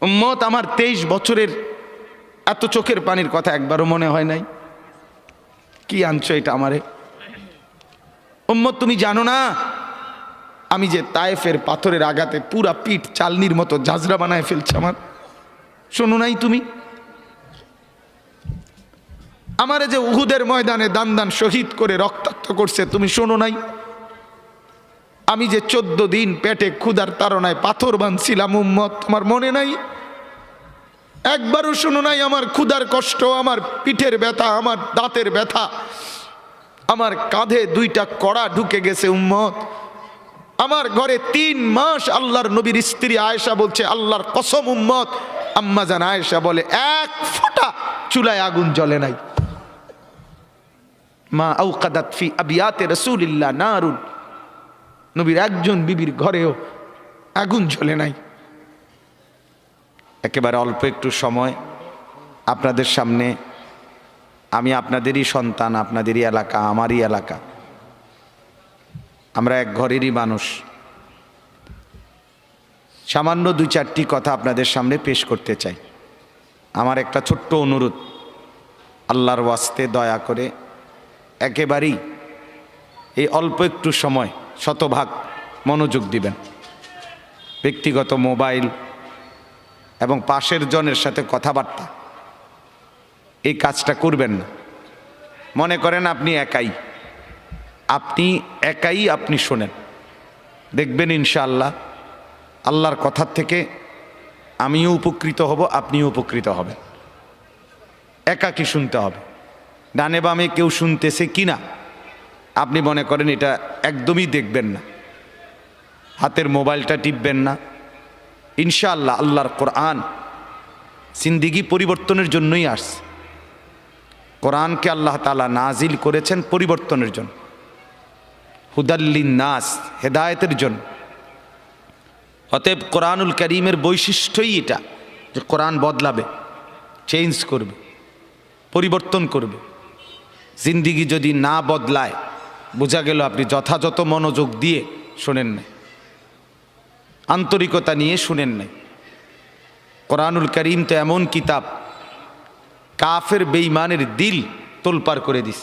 উম্মত আমার 23 বছরের এত চোখের পানির কথা একবারও মনে হয় নাই? কি আনছো এটা আমারে? উম্মত তুমি জানো না আমি যে তায়েফের পাথরের আঘাতে পুরা পিঠ চালনির মতো ঝাঁঝরা বানায় ফেলছে আমার? শোনো নাই তুমি? আমারে যে উহুদের ময়দানে দান দান শহীদ করে রক্তাক্ত করছে, তুমি শোনো নাই? আমি যে 14 দিন পেটে ক্ষুধার তাড়নায় পাথর বাঁধছিলাম, উম্মত তোমার মনে নাই? একবারও শোনো নাই আমার ক্ষুধার কষ্ট, আমার পিঠের ব্যথা, আমার দাঁতের ব্যথা, আমার কাঁধে 2টা কড়া ঢুকে গেছে? উম্মত আমার ঘরে 3 মাস আল্লাহর নবীর স্ত্রী আয়েশা বলছে, আল্লাহর কসম উম্মত, আম্মা জান আয়েশা বলে 1 ফোঁটা চুলায় আগুন জ্বলে নাই। মা আওকাদাত ফি আবিয়াতে রাসূলিল্লাহ নারুন, নবীর একজন বিবির ঘরেও আগুন জ্বলে নাই। একেবারে অল্প একটু সময় আপনাদের সামনে, আমি আপনাদেরই সন্তান, আপনাদেরই এলাকা, আমারই এলাকা, আমরা এক ঘরেরই মানুষ। সামান্য 2-4টি কথা আপনাদের সামনে পেশ করতে চাই। আমার একটা ছোট্ট অনুরোধ, আল্লাহর ওয়াস্তে দয়া করে একেবারেই এই অল্প একটু সময় শতভাগ মনোযোগ দিবেন। ব্যক্তিগত মোবাইল এবং পাশের জনের সাথে কথাবার্তা, এই কাজটা করবেন না। মনে করেন আপনি একাই, আপনি শোনেন, দেখবেন ইনশাআল্লাহ আল্লাহর কথার থেকে আমিও উপকৃত হব, আপনিও উপকৃত হবেন। একাকি শুনতে হবে। ডানে বামে কেউ শুনতেছে কিনা আপনি মনে করেন এটা একদমই দেখবেন না, হাতের মোবাইলটা টিপবেন না। ইনশাআল্লাহ আল্লাহর কোরআন জিন্দেগি পরিবর্তনের জন্যই আসছে। কোরআনকে আল্লাহ তাআলা নাজিল করেছেন পরিবর্তনের জন্য, হুদাল্লিন নাস, হেদায়েতের জন্য। অতএব কোরআনুল কারীমের বৈশিষ্ট্যই এটা যে কোরআন বদলাবে, চেঞ্জ করবে, পরিবর্তন করবে। জিন্দেগি যদি না বদলায়, বোঝা গেল আপনি যথাযথ মনোযোগ দিয়ে শোনেন নাই, আন্তরিকতা নিয়ে শুনেন নাই। কোরআনুল কারীম তো এমন কিতাব, কাফের বেঈমানের দিল তোলপাড় করে দিস,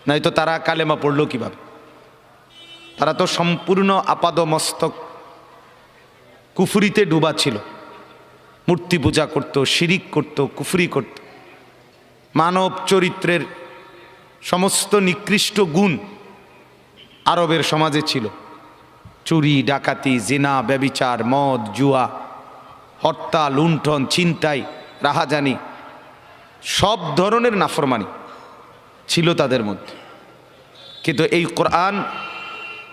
নয়তো তারা কালেমা পড়লো কিভাবে? তারা তো সম্পূর্ণ আপাদমস্তক কুফরিতে ডুবা ছিল, মূর্তি পূজা করত, শিরিক করত, কুফরি করত। মানব চরিত্রের সমস্ত নিকৃষ্ট গুণ আরবের সমাজে ছিল। চুরি, ডাকাতি, জিনা, ব্যভিচার, মদ, জুয়া, হত্যা, লুণ্ঠন, ছিনতাই, রাহাজানি, সব ধরনের নাফরমানি ছিল তাদের মধ্যে। কিন্তু এই কোরআন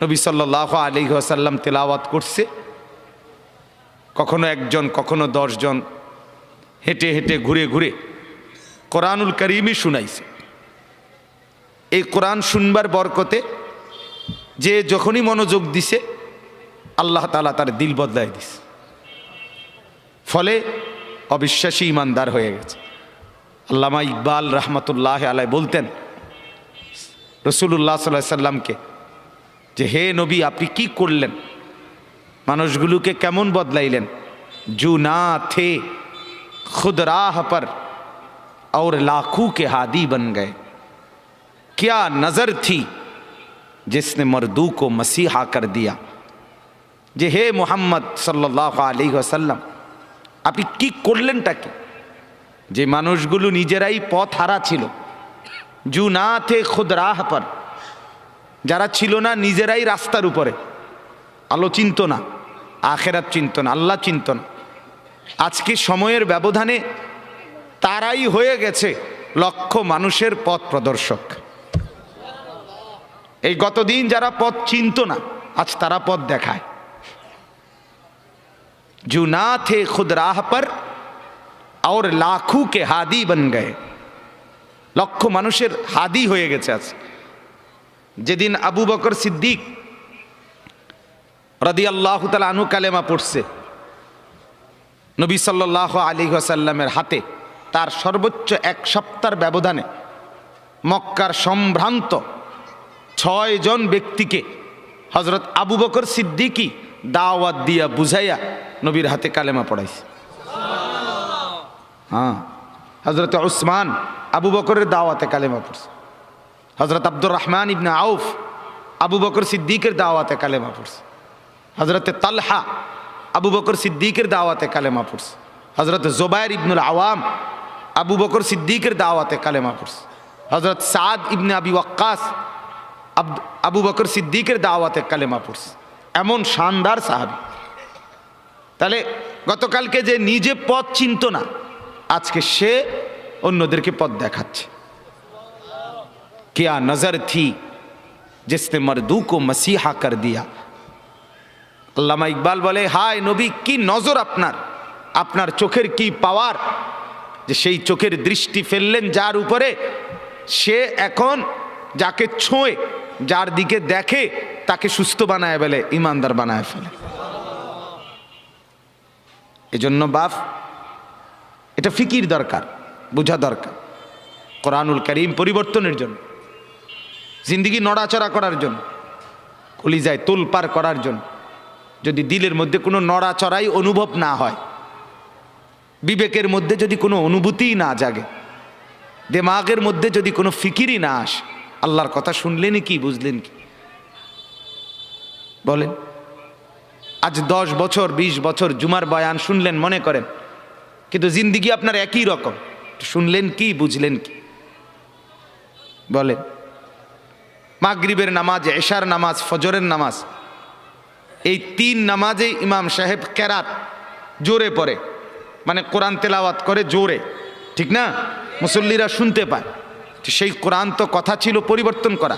নবী সাল্লাল্লাহু আলাইহি ওয়াসাল্লাম তেলাওয়াত করছে, কখনো একজন, কখনো 10 জন, হেঁটে হেঁটে ঘুরে ঘুরে কোরআনুল কারীমই শুনাইছে। এই কোরআন শুনবার বরকতে যে যখনই মনোযোগ দিছে, আল্লাহ তাআলা তার দিল বদলায় দিছে, ফলে অবিশ্বাসী ইমানদার হয়ে গেছে। আল্লামা ইকবাল রহমতুল্লাহ আলাইহি বলতেন রাসূলুল্লাহ সাল্লাল্লাহু আলাইহি সাল্লামকে, যে হে নবী, আপনি কি করলেন? মানুষগুলোকে কেমন বদলাইলেন? জু না থে খুদ রাহ पर और लाखों के हादी बन गए, क्या नजर थी जिसने मर्दू को मसीहा कर दिया। যে হে মুহাম্মদ সাল্লাল্লাহু আলাইহি ওয়াসাল্লাম, আপনি কি করলেনটা কি? যে মানুষগুলো নিজেরাই পথ হারা ছিল, জু না থে খুদ রাহ पर, যারা ছিল না নিজেরাই রাস্তার উপরে, আলো চিনত না, আখেরাত চিনত না, আল্লাহ চিনত না। আজকে সময়ের ব্যবধানে তারাই হয়ে গেছে লক্ষ মানুষের পথ প্রদর্শক। এই গতদিন যারা পথ চিনত না, আজ তারা পথ দেখায়। जो ना थे खुद राह पर और लाखों के हादी बन गए, লক্ষ মানুষের হাদি হয়ে গেছে আজ। যেদিন আবু বকর সিদ্দিক রাদিয়াল্লাহু তাআলা আনহু কালেমা পড়ছে, নবী সাল্লাল্লাহু আলাইহি ওয়াসাল্লামের হাতে তার সর্বোচ্চ 1 সপ্তাহের ব্যবধানে মক্কার সম্ভ্রান্ত 6 জন ব্যক্তিকে হযরত আবু বকর সিদ্দিকই দাওয়াত দিয়া বুঝাইয়া নবীর হাতে কালেমা পড়াইছে। হ্যাঁ, হজরত উসমান আবু বকরের দাওয়াতে কালেমা পড়ছে। হজরত আব্দুর রহমান ইবনে আউফ আবু বকর সিদ্দিকের দাওয়াতে কালেমা পড়ছে। হজরত তালহা আবু বকর সিদ্দিকের দাওয়াতে কালেমা পড়ছে। হজরত জুবাইর ইবনুল আওয়াম আবু বকর সিদ্দিকের দাওয়াতে কালেমা পড়ছে। হজরত সাদ ইবনে আবি ওয়াক্কাস আবু বকর সিদ্দিকের দাওয়াতে কালেমা পড়ছে। এমন শানদার সাহাবী। তাহলে গতকালকে যে নিজে পথ চিনত না, আজকে সে অন্যদেরকে পথ দেখাচ্ছে। क्या नजर थी जिसने मर्दू को मसीहा कर दिया। আল্লামা ইকবাল বলে, হায় নবী, কি নজর আপনার, আপনার চোখের কি পাওয়ার, যে সেই চোখের দৃষ্টি ফেললেন যার উপরে, সে এখন যাকে ছোঁয়ে, যার দিকে দেখে, তাকে সুস্থ বানায় ফেলে, ইমানদার বানায় ফেলে। এজন্য বাপ, এটা ফিকির দরকার, বোঝা দরকার। কোরআনুল কারীম পরিবর্তনের জন্য, জিন্দিগি নড়াচড়া করার জন্য, কলিজায় তোলপার করার জন্য। যদি দিলের মধ্যে কোনো নড়াচড়াই অনুভব না হয়, বিবেকের মধ্যে যদি কোনো অনুভূতিই না জাগে, দিমাগের মধ্যে যদি কোনো ফিকিরই না আসে, আল্লাহর কথা শুনলেন কি, বুঝলেন কি? বলেন, আজ 10 বছর 20 বছর জুমার বয়ান শুনলেন মনে করেন, কিন্তু জিন্দিগি আপনার একই রকম, শুনলেন কি, বুঝলেন কি? বলেন, মাগরিবের নামাজ, এশার নামাজ, ফজরের নামাজ, এই 3 নামাজে ইমাম সাহেব কেরাত জোরে পড়ে, মানে কোরআন তেলাওয়াত করে জোরে, ঠিক না? মুসল্লিরা শুনতে পায়। সেই কোরআন তো কথা ছিল পরিবর্তন করা,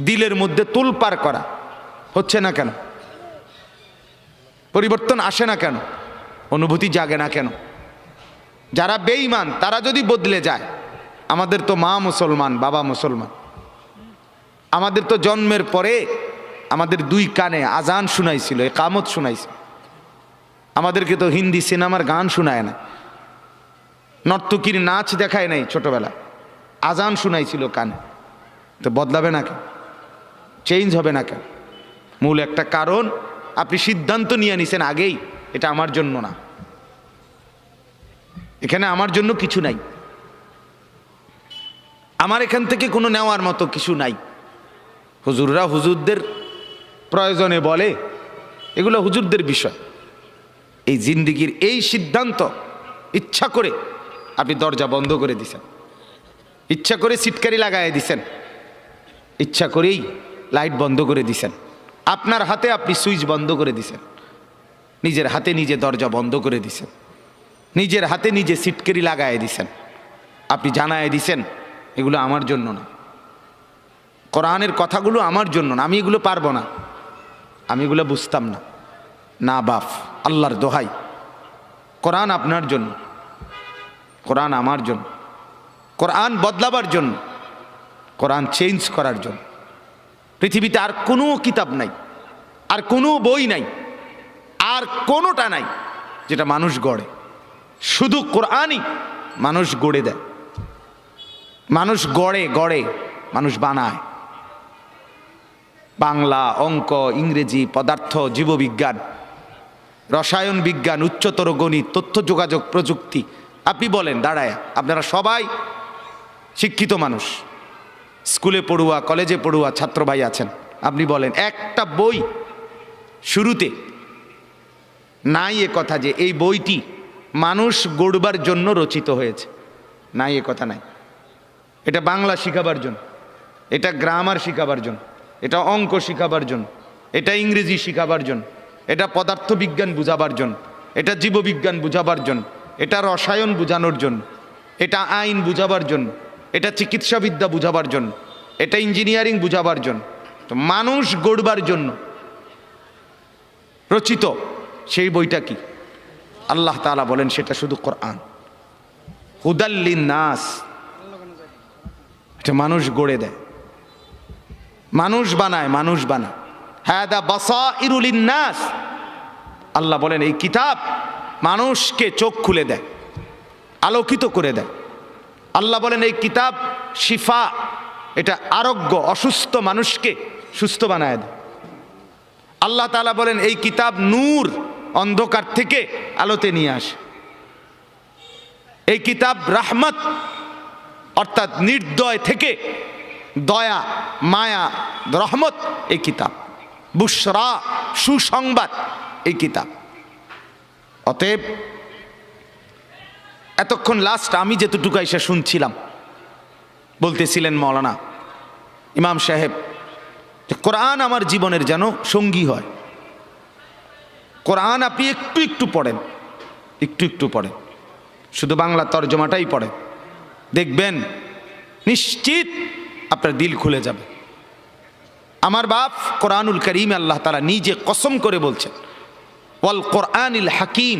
দিলের মধ্যে তোলপার করা, হচ্ছে না কেন? পরিবর্তন আসে না কেন? অনুভূতি জাগে না কেন? যারা বেঈমান তারা যদি বদলে যায়, আমাদের তো মা মুসলমান, বাবা মুসলমান, আমাদের তো জন্মের পরে আমাদের 2 কানে আজান শুনাইছিল, ইকামত শুনাইছিল। আমাদেরকে তো হিন্দি সিনেমার গান শোনায় না, নর্তকীর নাচ দেখায় নাই ছোটবেলা, আজান শুনাইছিল কানে। তো বদলাবে না কেন? চেঞ্জ হবে না কেন? মূল একটা কারণ, আপনি সিদ্ধান্ত নিয়ে নিছেন আগেই, এটা আমার জন্য না, এখানে আমার জন্য কিছু নাই, আমার এখান থেকে কোনো নেওয়ার মতো কিছু নাই। হুজুররা হুজুরদের প্রয়োজনে বলে, এগুলো হুজুরদের বিষয়। এই জিন্দিগির এই সিদ্ধান্ত ইচ্ছা করে আপনি দরজা বন্ধ করে দিছেন, ইচ্ছা করে সিটকারি লাগাই দিছেন, ইচ্ছা করেই লাইট বন্ধ করে দিছেন, আপনার হাতে আপনি সুইচ বন্ধ করে দিছেন, নিজের হাতে নিজে দরজা বন্ধ করে দিছেন, নিজের হাতে নিজে সিটকারি লাগাই দিছেন। আপনি জানায় দিছেন এগুলো আমার জন্য না, কোরআনের কথাগুলো আমার জন্য না, আমি এগুলো পারবো না, আমি এগুলো বুঝতাম না। না বাপ, আল্লাহর দোহাই, কোরআন আপনার জন্য, কোরআন আমার জন্য, কোরআন বদলাবার জন্য, কোরআন চেঞ্জ করার জন্য। পৃথিবীতে আর কোনো কিতাব নাই, আর কোনো বই নাই, আর কোনোটা নাই যেটা মানুষ গড়ে। শুধু কোরআনই মানুষ গড়ে দেয়, মানুষ গড়ে, মানুষ বানায়। বাংলা, অঙ্ক, ইংরেজি, পদার্থ, জীববিজ্ঞান, রসায়ন বিজ্ঞান, উচ্চতর গণিত, তথ্য যোগাযোগ প্রযুক্তি, আপনি বলেন দাঁড়ায়, আপনারা সবাই শিক্ষিত মানুষ, স্কুলে পড়ুয়া, কলেজে পড়ুয়া ছাত্র ভাই আছেন, আপনি বলেন একটা বই শুরুতে নাই এ কথা যে এই বইটি মানুষ গড়বার জন্য রচিত হয়েছে, নাই এ কথা নাই। এটা বাংলা শিখাবার জন্য, এটা গ্রামার শিখাবার জন্য, এটা অঙ্ক শিখাবার জন্য, এটা ইংরেজি শিখাবার জন্য, এটা পদার্থবিজ্ঞান বুঝাবার জন্য, এটা জীববিজ্ঞান বুঝাবার জন্য, এটা রসায়ন বুঝানোর জন্য, এটা আইন বুঝাবার জন্য, এটা চিকিৎসাবিদ্যা বুঝাবার জন্য, এটা ইঞ্জিনিয়ারিং বুঝাবার জন্য। তো মানুষ গড়বার জন্য রচিত সেই বইটা কি? আল্লাহ তাআলা বলেন সেটা শুধু কোরআন, হুদাল লিন্নাস। এটা মানুষ গড়ে দেয়, মানুষ বানায়, মানুষ বানায়। হাদা বাসাইরু লিন্নাস, আল্লাহ বলেন এই কিতাব মানুষকে চোখ খুলে দেয়, আলোকিত করে দেয়। আল্লাহ বলেন এই কিতাব শিফা, এটা আরোগ্য, অসুস্থ মানুষকে সুস্থ বানায় দেয়। আল্লাহ তাআলা বলেন এই কিতাব নূর, অন্ধকার থেকে আলোতে নিয়ে আসে। এই কিতাব রাহমত অর্থাৎ নির্দয় থেকে দয়া, মায়া, রহমত এই কিতাব, বুশরা সুসংবাদ এই কিতাব। অতএব এতক্ষণ লাস্ট আমি যেতটুকু এসে শুনছিলাম, বলতেছিলেন মাওলানা ইমাম সাহেব যে কোরআন আমার জীবনের যেন সঙ্গী হয়। কোরআন আপনি একটু একটু পড়েন, একটু একটু পড়েন, শুধু বাংলা তর্জমাটাই পড়েন, দেখবেন নিশ্চিত আপনার দিল খুলে যাবে। আমার বাপ কোরআনুল করিম আল্লাহ তাআলা নিজে কসম করে বলছেন, ওয়াল কোরআনিল হাকিম,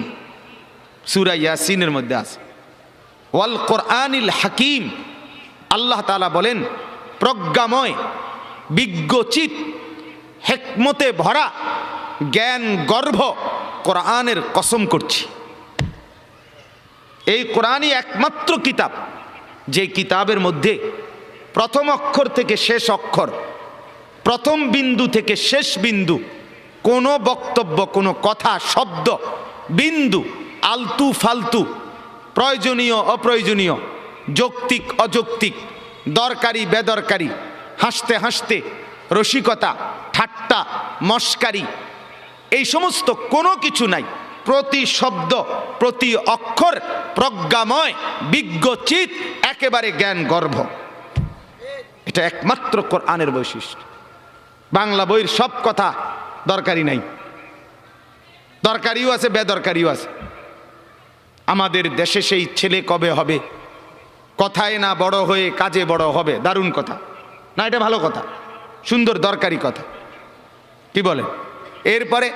সূরা ইয়াসিনের মধ্যে আছে ওয়াল কোরআনিল হাকিম। আল্লাহ তাআলা বলেন প্রজ্ঞাময়, বিজ্ঞচিত, হিকমতে ভরা, জ্ঞান গর্ভ কোরআনের কসম করছি। এই কোরআনই একমাত্র কিতাব যে কিতাবের মধ্যে প্রথম অক্ষর থেকে শেষ অক্ষর, প্রথম বিন্দু থেকে শেষ বিন্দু, কোনো বক্তব্য, কোনো কথা, শব্দ, বিন্দু, আলতু ফালতু, প্রয়োজনীয় অপ্রয়োজনীয়, যৌক্তিক অযৌক্তিক, দরকারি বেদরকারি, হাসতে হাসতে, রসিকতা, ঠাট্টা, মস্কারি, এই সমস্ত কোনো কিছু নাই। প্রতি শব্দ, প্রতি অক্ষর প্রজ্ঞাময়, বিজ্ঞচিত, একেবারে জ্ঞান গর্ভ। এটা একমাত্র কোরআনের বৈশিষ্ট্য। বাংলা বইয়ের সব কথা দরকারি নাই, দরকারিও আছে, বেদরকারিও আছে। আমাদের দেশে সেই ছেলে কবে হবে, কথায় না বড় হয়ে কাজে বড় হবে, দারুণ কথা না? এটা ভালো কথা, সুন্দর দরকারি কথা, কি বলে? এরপরে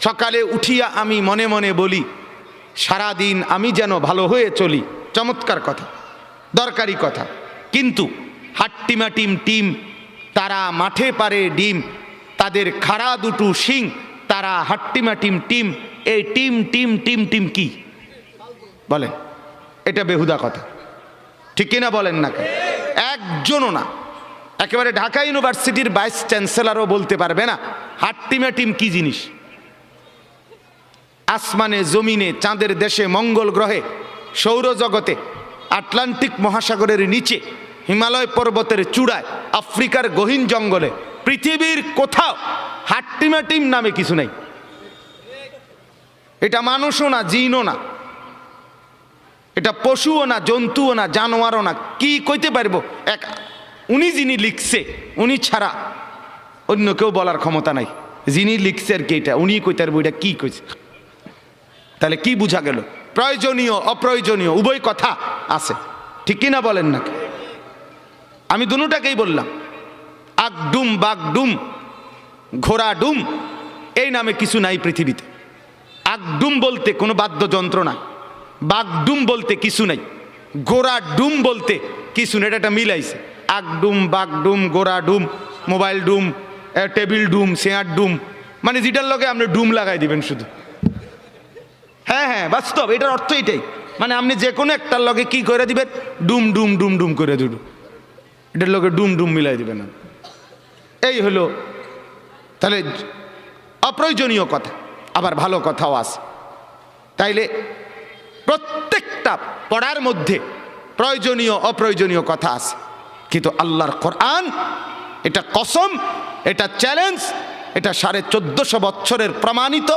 সকালে উঠিয়া আমি মনে মনে বলি, সারাদিন আমি যেন ভালো হয়ে চলি, চমৎকার কথা, দরকারি কথা। কিন্তু হাট্টিমা টিম টিম, তারা মাঠে পারে ডিম, তাদের খাড়া দুটো শিং, তারা হাট্টিমা টিম টিম, এই টিম টিম টিম টিম কি বলে? এটা বেহুদা কথা, ঠিক কিনা বলেন না? একজনও না, একেবারে ঢাকা ইউনিভার্সিটির ভাইস চ্যান্সেলরও বলতে পারবে না হাট্টিমা টিম কি জিনিস। আসমানে, জমিনে, চাঁদের দেশে, মঙ্গল গ্রহে, সৌরজগতে, আটলান্টিক মহাসাগরের নিচে, হিমালয় পর্বতের চূড়ায়, আফ্রিকার গহীন জঙ্গলে, পৃথিবীর কোথাও হাট্টিমা টিম নামে কিছু নেই। এটা মানুষও না, জিনও না, এটা পশুও না, জন্তুও না, জানোয়ারও না। কি কইতে পারবো? এক উনি যিনি লিখছে, উনি ছাড়া অন্য কেউ বলার ক্ষমতা নাই। যিনি লিখছে আর কি, এটা উনি কইতে পারবো এটা কি কইছে। তাহলে কি বুঝা গেল? প্রয়োজনীয় অপ্রয়োজনীয় উভয় কথা আছে, ঠিক কিনা বলেন না? আমি দুটাকেই বললাম, আগডুম, বাগডুম, ঘোড়া ডুম, এই নামে কিছু নাই পৃথিবীতে। আগডুম বলতে কোনো বাদ্যযন্ত্র না, বাগডুম বলতে কিছু নাই, গোড়া ডুম বলতে কিছু নেই। এটা মিলাইছে, আগডুম, বাগডুম, গোড়া ডুম, মোবাইল ডুম, টেবিল ডুম, চেয়ার ডুম, মানে যেটার লগে আপনি ডুম লাগাই দিবেন শুধু। হ্যাঁ হ্যাঁ, বাস্তব, এটার অর্থ এটাই। মানে আপনি যে কোনো একটার লগে কি করে দিবেন? ডুম ডুম ডুম ডুম করে দুটো, এটার লগে ডুম ডুম মিলাই দিবেন। এই হলো তাহলে অপ্রয়োজনীয় কথা, আবার ভালো কথাও আছে। তাইলে প্রত্যেকটা পড়ার মধ্যে প্রয়োজনীয় অপ্রয়োজনীয় কথা আছে, কিন্তু আল্লাহর কোরআন এটা কসম, এটা চ্যালেঞ্জ, এটা 1450 বছরের প্রমাণিত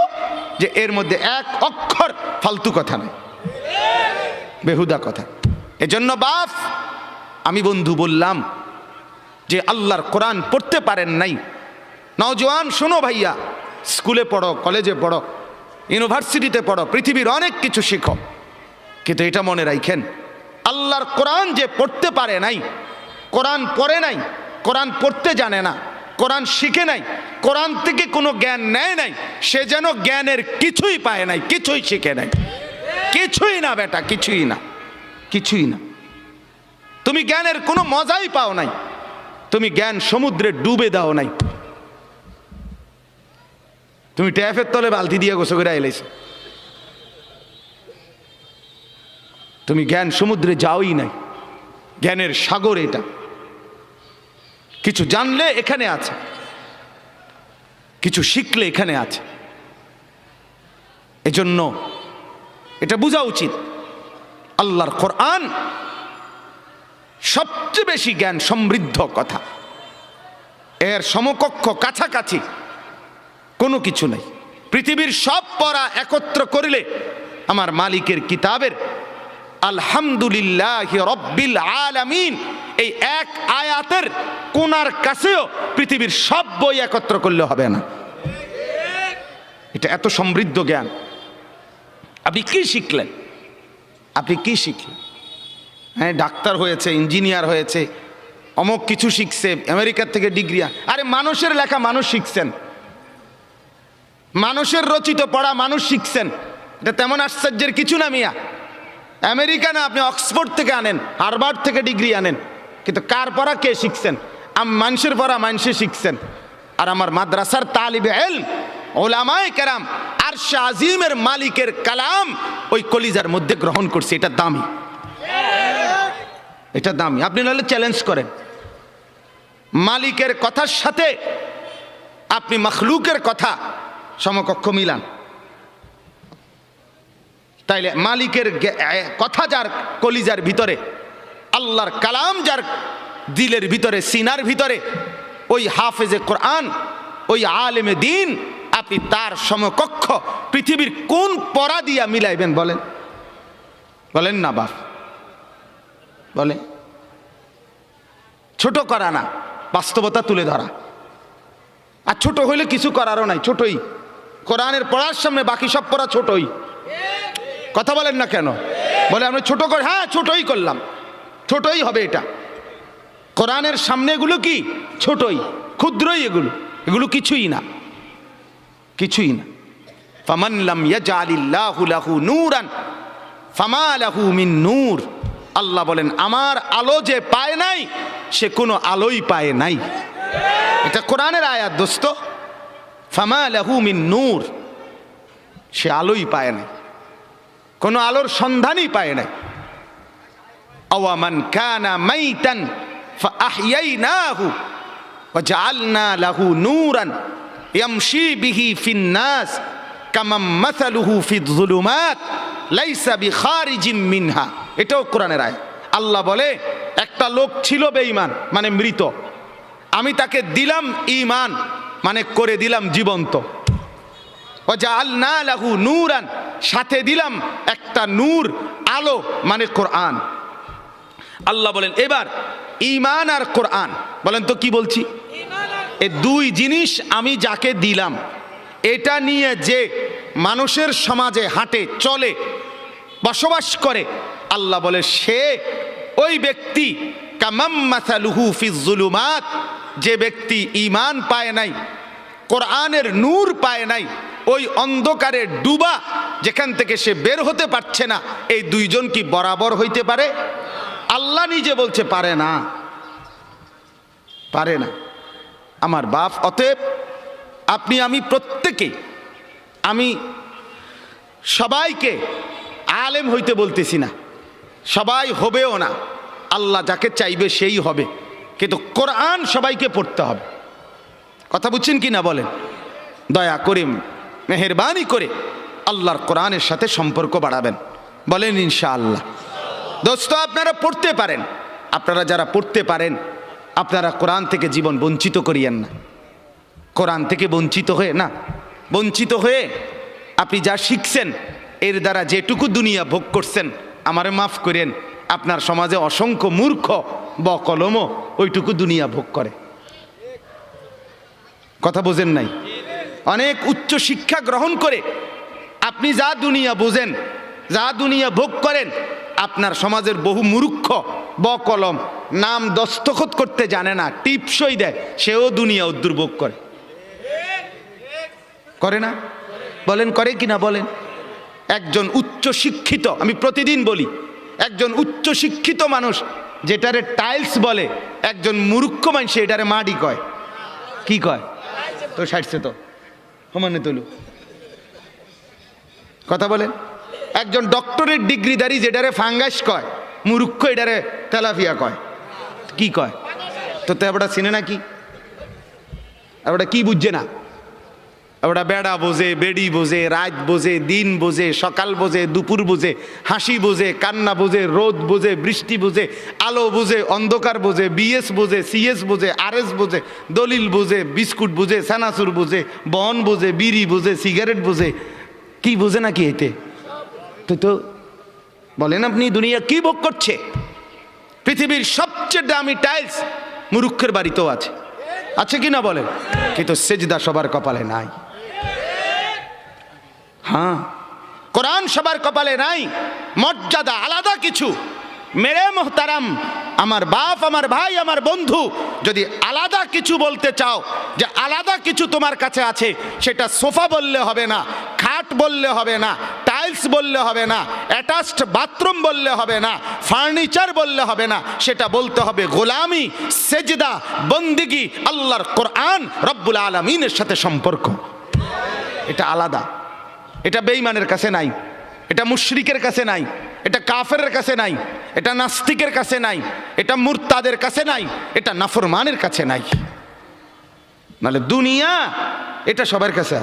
যে এর মধ্যে এক অক্ষর ফালতু কথা নাই, বেহুদা কথা। এজন্য বাপ, আমি বন্ধু বললাম যে আল্লাহর কোরআন পড়তে পারেন নাই, নওজোয়ান শোনো ভাইয়া, স্কুলে পড়ো, কলেজে পড়ো, ইউনিভার্সিটিতে পড়ো, পৃথিবীর অনেক কিছু শিখো, কিন্তু এটা মনে রাখেন, আল্লাহর কোরআন যে পড়তে পারে নাই, কোরআন পড়ে নাই, কোরআন পড়তে জানে না, কোরআন শিখে নাই, কোরআন থেকে কোনো জ্ঞান নেয় নাই, সে যেন জ্ঞানের কিছুই পায় নাই, কিছুই শিখে নাই, কিছুই না বেটা, কিছুই না, কিছুই না। তুমি জ্ঞানের কোনো মজাই পাও নাই, তুমি জ্ঞান সমুদ্রে ডুবে দাও নাই, তুমি ট্যাপের তলে বালতি দিয়ে গোসল করে এলেছো, তুমি জ্ঞান সমুদ্রে যাওই নাই। জ্ঞানের সাগর এটা, কিছু জানলে এখানে আছে, কিছু শিখলে এখানে আছে। এজন্য এটা বোঝা উচিত আল্লাহর কোরআন সবচেয়ে বেশি জ্ঞান সমৃদ্ধ কথা, এর সমকক্ষ কাছাকাছি কোনো কিছু নেই। পৃথিবীর সব পড়া একত্র করলে আমার মালিকের কিতাবের আলহামদুলিল্লাহি রব্বিল আলামিন এই এক আয়াতের কোনার কাছেও পৃথিবীর সব বই একত্র করলে হবে না। এটা এত সমৃদ্ধ জ্ঞান। আপনি কি শিখলেন? আপনি কি শিখলেন? হ্যাঁ, ডাক্তার হয়েছে, ইঞ্জিনিয়ার হয়েছে, অমুক কিছু শিখছে, আমেরিকার থেকে ডিগ্রি। আরে মানুষের লেখা মানুষ শিখছেন, মানুষের রচিত পড়া মানুষ শিখছেন, এটা তেমন আশ্চর্যের কিছু না মিয়া। আমেরিকা না, আপনি অক্সফোর্ড থেকে আনেন, হার্ভার্ড থেকে ডিগ্রি আনেন, কিন্তু কার পড়া কে শিখছেন? মানুষের পড়া মানুষে শিখছেন। আর আমার মাদ্রাসার তালিবে ইলম ওলামায়ে কেরাম আরশে আজিমের মালিকের কালাম ওই কলিজার মধ্যে গ্রহণ করছে। এটা দামি, এটা দামি। আপনি নাহলে চ্যালেঞ্জ করেন, মালিকের কথার সাথে আপনি মখলুকের কথা সমকক্ষ মিলান, তাইলে মালিকের কথা যার কলিজার ভিতরে, আল্লাহর কালাম যার দিলের ভিতরে, সিনার ভিতরে, ওই হাফেজে কোরআন, ওই আলেমে দিন, আপনি তার সমকক্ষ পৃথিবীর কোন পড়া দিয়া মিলাইবেন বলেন? বলেন না বাপ, বলে। ছোট করা না, বাস্তবতা তুলে ধরা। আর ছোট হইলে কিছু করারও নাই, ছোটই। কোরআনের পড়ার সামনে বাকি সব পড়া ছোটই। কথা বলেন না কেন? বলে আমরা ছোট করে, হ্যাঁ ছোটই করলাম, ছোটই হবে এটা। কোরআনের সামনে এগুলো কি? ছোটই, ক্ষুদ্রই। এগুলো এগুলো কিছুই না, কিছুই না। ফামান লাম ইয়াজআলিল্লাহু লাহু নূরান ফামা লাহু মিন নূর। আল্লাহ বলেন আমার আলো যে পায় নাই সে কোনো আলোই পায় নাই। এটা কোরআনের আয়াত দোস্ত। ফামা লাহু মিন নূর, সে আলোই পায় নাই, কোনো আলোর সন্ধানই পায় নাই। আওয়ামান কানা মাইতান ফাআহইয়াইনাহু ওয়াজআলনা লাহু নূরান ইয়ামশি বিহি ফিন নাস কামাম মাসালুহু ফিয-যুলুমাত লাইসা বিখারিজিম মিনহা। এটাও কোরআনের আয়াত। আল্লাহ বলে একটা লোক ছিল বেঈমান, মানে মৃত, আমি তাকে দিলাম ঈমান, মানে করে দিলাম জীবন্ত। ওয়াজআলনা লাহু নূরান, সাথে দিলাম একটা নূর, আলো, মানে কোরআন। আল্লাহ বলেন এবার ঈমান আর কোরআন, বলেন তো কি বলছি? এই দুই জিনিস আমি যাকে দিলাম, এটা নিয়ে যে মানুষের সমাজে হাঁটে, চলে, বসবাস করে, আল্লাহ বলে সে ওই ব্যক্তি কামাম মাসালুহু ফিয-যুলুমাত, যে ব্যক্তি ঈমান পায় নাই, কোরআনের নূর পায় নাই, ওই অন্ধকারে ডুবা যেখান থেকে সে বের হতে পারছে না, এই দুইজন কি বরাবর হইতে পারে? আল্লাহ নিজে বলছে পারে না, পারে না। আমার বাপ, অতএব আপনি আমি প্রত্যেকে, আমি সবাইকে আলেম হইতে বলতেছি না, সবাই হবেও না, আল্লাহ যাকে চাইবে সেই হবে, কিন্তু কোরআন সবাইকে পড়তে হবে। কথা বুঝছেন কি না বলেন? দয়া করে, মেহেরবানি করে আল্লাহর কোরআনের সাথে সম্পর্ক বাড়াবেন, বলেন ইনশাআল্লাহ। দোস্ত, আপনারা পড়তে পারেন, আপনারা যারা পড়তে পারেন, আপনারা কোরআন থেকে জীবন বঞ্চিত করিয়েন না। কোরআন থেকে বঞ্চিত হয়ে না, বঞ্চিত হয়ে আপনি যা শিখছেন এর দ্বারা যেটুকু দুনিয়া ভোগ করছেন, আমারে মাফ করেন, আপনার সমাজে অসংখ্য মূর্খ বকলমও ওইটুকু দুনিয়া ভোগ করে। কথা বোঝেন নাই? অনেক উচ্চ শিক্ষা গ্রহণ করে আপনি যা দুনিয়া বোঝেন, যা দুনিয়া ভোগ করেন, আপনার সমাজের বহু মূর্খ বকলম নাম দস্তখত করতে জানে না, টিপসই দেয়, সেও দুনিয়া দুর্ভোগ করে। করে না? বলেন করে কিনা বলেন? একজন উচ্চ শিক্ষিত, আমি প্রতিদিন বলি, একজন উচ্চ শিক্ষিত মানুষ যেটারে টাইলস বলে, একজন মূর্খ মানুষ এটারে মাটি কয়। কি কয়? তো সাইডছে তো সমানে তুলু। কথা বলেন। একজন ডক্টরের ডিগ্রিধারী যেটারে ফাঙ্গাস কয়, মূর্খ এটারে তেলাপিয়া কয়। কি কয়? তো তেবড়া চিনে না কি? আর ওটা কি বুঝছে না? ওটা বেড়া বোঝে, বেড়ি বোঝে, রাত বোঝে, দিন বোঝে, সকাল বোঝে, দুপুর বোঝে, হাসি বোঝে, কান্না বোঝে, রোদ বোঝে, বৃষ্টি বোঝে, আলো বোঝে, অন্ধকার বোঝে, বিএস বোঝে, সিএস বোঝে, আরএস বোঝে, দলিল বোঝে, বিস্কুট বোঝে, সানাসুর বোঝে, বন বোঝে, বিড়ি বোঝে, সিগারেট বোঝে, কি বোঝে নাকি এতে? তো বলেন আপনি দুনিয়া কি ভোগ করছে? পৃথিবীর সবচেয়ে দামি টাইলস মুরুক্ষের বাড়িতেও আছে, আছে কি না বলেন? কিন্তু সেজদা সবার কপালে নাই। হ্যাঁ, কোরআন সবার কপালে নাই। মর্যাদা আলাদা কিছু। মেরে মোহতারাম, আমার বাপ, আমার ভাই, আমার বন্ধু, যদি আলাদা কিছু বলতে চাও, যে আলাদা কিছু তোমার কাছে আছে, সেটা সোফা বললে হবে না, খাট বললে হবে না, টাইলস বললে হবে না, অ্যাটাচড বাথরুম বললে হবে না, ফার্নিচার বললে হবে না, সেটা বলতে হবে গোলামি, সেজদা, বন্দিগি, আল্লাহর কোরআন, রব্বুল আলামিনের সাথে সম্পর্ক। এটা আলাদা। এটা বেঈমানের কাছে নাই, এটা মুশরিকের কাছে নাই, এটা কাফেরের কাছে নাই, এটা নাস্তিকের কাছে নাই, এটা মুরতাদের কাছে নাই, এটা নাফরমানের কাছে নাই। নাহলে দুনিয়া এটা সবার কাছে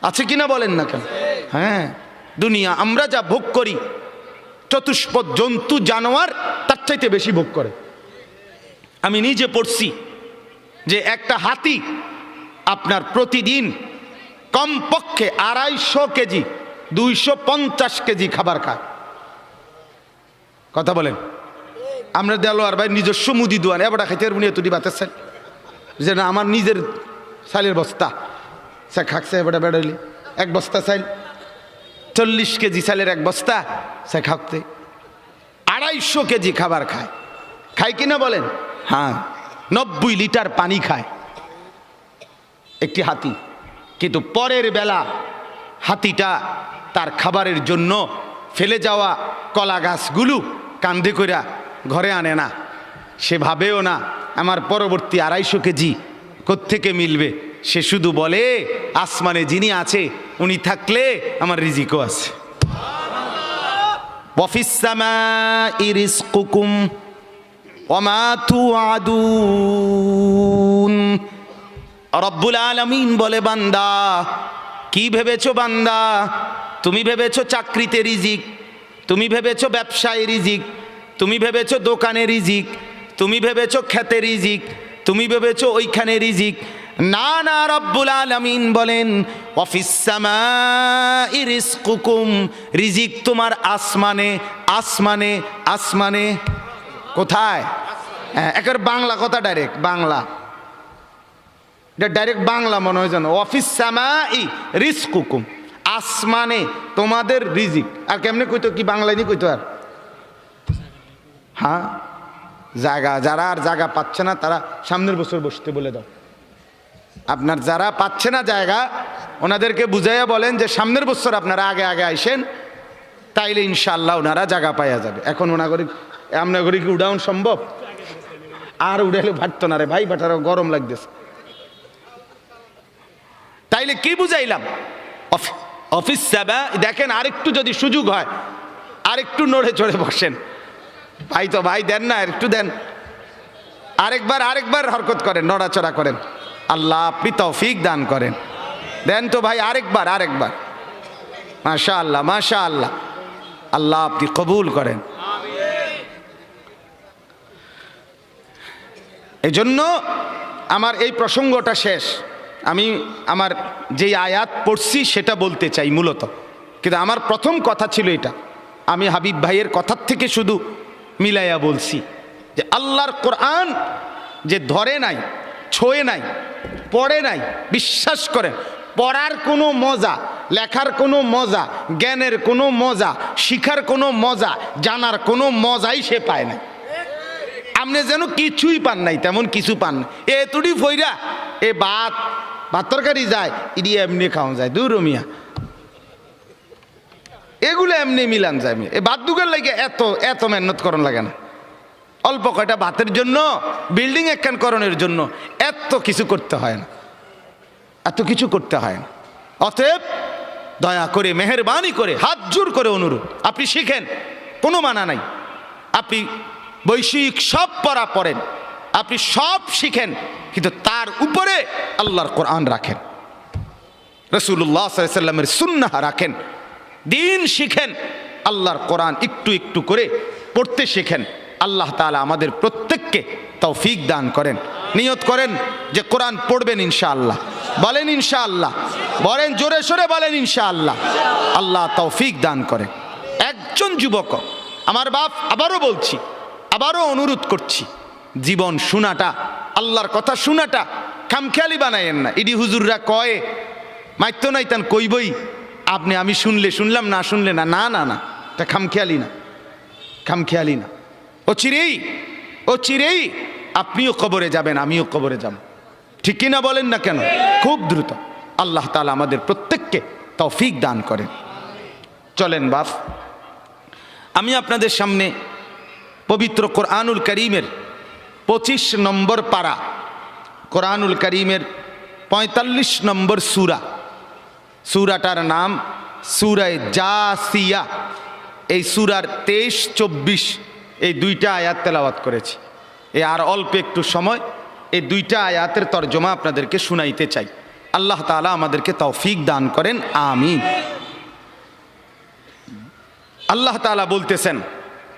আছে কিনা বলেন না কেন? হ্যাঁ, দুনিয়া আমরা যা ভোগ করি, চতুষ্পদ জন্তু জানোয়ার তার চাইতে বেশি ভোগ করে। আমি নিজে পড়ছি যে একটা হাতি আপনার প্রতিদিন কমপক্ষে 250 কেজি 250 কেজি খাবার খায়। কথা বলেন? আমরা দেলোয়ার ভাই নিজস্ব মুদি দোয়ান এবারটা খাইতে পারবো না, তুই বাতাচ্ছেন যে না আমার নিজের চালের বস্তা সে খাকছে, এবারটা বেড়াইলি এক বস্তা চাইল, 40 কেজি চালের এক বস্তা সে খাকতে 250 কেজি খাবার খায়। খায় কিনা বলেন? হ্যাঁ, 90 লিটার পানি খায় একটি হাতি। কিন্তু পরের বেলা হাতিটা তার খাবারের জন্য ফেলে যাওয়া কলা গাছগুলো কান্ধে কইরা ঘরে আনে না। সে ভাবেও না আমার পরবর্তী 250 কেজি কোত্থেকে মিলবে। সে শুধু বলে আসমানে যিনি আছে উনি থাকলে আমার রিজিকও আছে। ওয়াফিস সামাই রিজকুকুম ওয়া মা তুআদুন। রব্বুল আলামিন বলে, বান্দা কি ভেবেছো বান্দা? তুমি ভেবেছো চাকরিতে রিজিক, তুমি ভেবেছো ব্যবসায় রিজিক, তুমি ভেবেছো দোকানে রিজিক, তুমি ভেবেছো খেতে রিজিক, তুমি ভেবেছো ওইখানে রিজিক। না না, রব্বুল আলামিন বলেন ওয়াফিস সামাই রিজকুকুম, রিজিক তোমার আসমানে, আসমানে, আসমানে। কোথায়? একের বাংলা কথা, ডাইরেক্ট বাংলা, এটা ডাইরেক্ট বাংলা মনে হয় যেন। অফিস সামাই রিজকুকুম, আসমানে তোমাদের রিজিক। আর কেমনে কইতো? কি বাংলায় নি কইতো? আর হ্যাঁ, জায়গা, যারা আর জায়গা পাচ্ছে না তারা সামনের বছর বসতে বলে দাও। আপনার যারা পাচ্ছে না জায়গা, ওনাদেরকে বুঝাইয়া বলেন যে সামনের বছর আপনারা আগে আগে আইসেন, তাইলে ইনশাআল্লাহ ওনারা জায়গা পাইয়া যাবে। এখন ওনাগরি আমনাগরি কি উড়াউন সম্ভব? আর উড়াইলে ভাটতো না রে ভাই, বাটারও গরম লাগতেছে। তাইলে কি বুঝাইলাম? অফিস সেবা। দেখেন, আরেকটু যদি সুযোগ হয় আরেকটু নড়ে চড়ে বসেন। ভাই তো ভাই দেন না, একটু দেন, আরেকবার হরকত করেন, নড়াচড়া করেন। আল্লাহ আপনি তৌফিক দান করেন। দেন তো ভাই, আরেকবার। মাশা আল্লাহ, মাশা আল্লাহ, আল্লাহ আপনি কবুল করেন। এজন্য আমার এই প্রসঙ্গটা শেষ। আমি আমার যেই আয়াত পড়ছি সেটা বলতে চাই মূলত, কিন্তু আমার প্রথম কথা ছিল এটা। আমি হাবিব ভাইয়ের কথার থেকে শুধু মিলাইয়া বলছি যে আল্লাহর কোরআন যে ধরে নাই, ছোঁয়ে নাই, পড়ে নাই, বিশ্বাস করেন পড়ার কোনো মজা, লেখার কোনো মজা, জ্ঞানের কোনো মজা, শিখার কোনো মজা, জানার কোনো মজাই সে পায় না। আপনি যেন কিছুই পান নাই, তেমন কিছু পান না। এতুডি ফইরা এ ভাত তরকারি যায়, ইডি এমনি খাওয়া যায়, দূর মিয়া, এগুলো এমনি মিলান যায়। এ ভাত দুগার লাগে এত মেহনত করন লাগে না। অল্প কয়টা ভাতের জন্য, বিল্ডিং একখান করণের জন্য এত কিছু করতে হয় না, এত কিছু করতে হয় না। অতএব দয়া করে, মেহেরবানি করে, হাত জোর করে অনুরোধ, আপনি শিখেন, কোনো মানা নাই। আপনি বৈষয়িক সব পড়া পড়েন, আপনি সব শিখেন, কিন্তু তার উপরে আল্লাহর কোরআন রাখেন। রাসূলুল্লাহ সাল্লাল্লাহু আলাইহি ওয়াসাল্লামের সুন্নাহ রাখেন, দিন শিখেন, আল্লাহর কোরআন একটু একটু করে পড়তে শেখেন। আল্লাহ তাআলা আমাদের প্রত্যেককে তৌফিক দান করেন। নিয়ত করেন যে কোরআন পড়বেন ইনশাআল্লাহ। বলেন ইনশাআল্লাহ, বলেন জোরে সোরে বলেন ইনশাআল্লাহ। আল্লাহ তৌফিক দান করেন। একজন যুবক, আমার বাপ, আবারও বলছি, আবারও অনুরোধ করছি, জীবন শোনাটা, আল্লাহর কথা শোনাটা খামখেয়ালি বানায়েন না। ইডি হুজুররা কয় মাইতো নাইতান কইবই, আপনি আমি শুনলে শুনলাম, না শুনলে না, না না না, এটা খামখেয়ালি না, খামখেয়ালি না। ও চিরেই আপনিও কবরে যাবেন, আমিও কবরে যাব, ঠিক কিনা বলেন না কেন? খুব দ্রুত। আল্লাহ তাআলা আমাদের প্রত্যেককে তৌফিক দান করেন। চলেন বাপ, আমি আপনাদের সামনে পবিত্র কোরআনুল কারীমের 25 নম্বর পারা, কোরআনুল কারীমের 45 নম্বর সূরা, সূরাটার নাম সূরা জাসিয়া। এই সূরার 23-24 এই দুইটা আয়াত তেলাওয়াত করেছি। আর অল্প একটু সময় এই দুইটা আয়াতের তরজমা আপনাদেরকে শুনাইতে চাই। আল্লাহ তাআলা আমাদেরকে তৌফিক দান করেন, আমিন। আল্লাহ তাআলা বলতেছেন,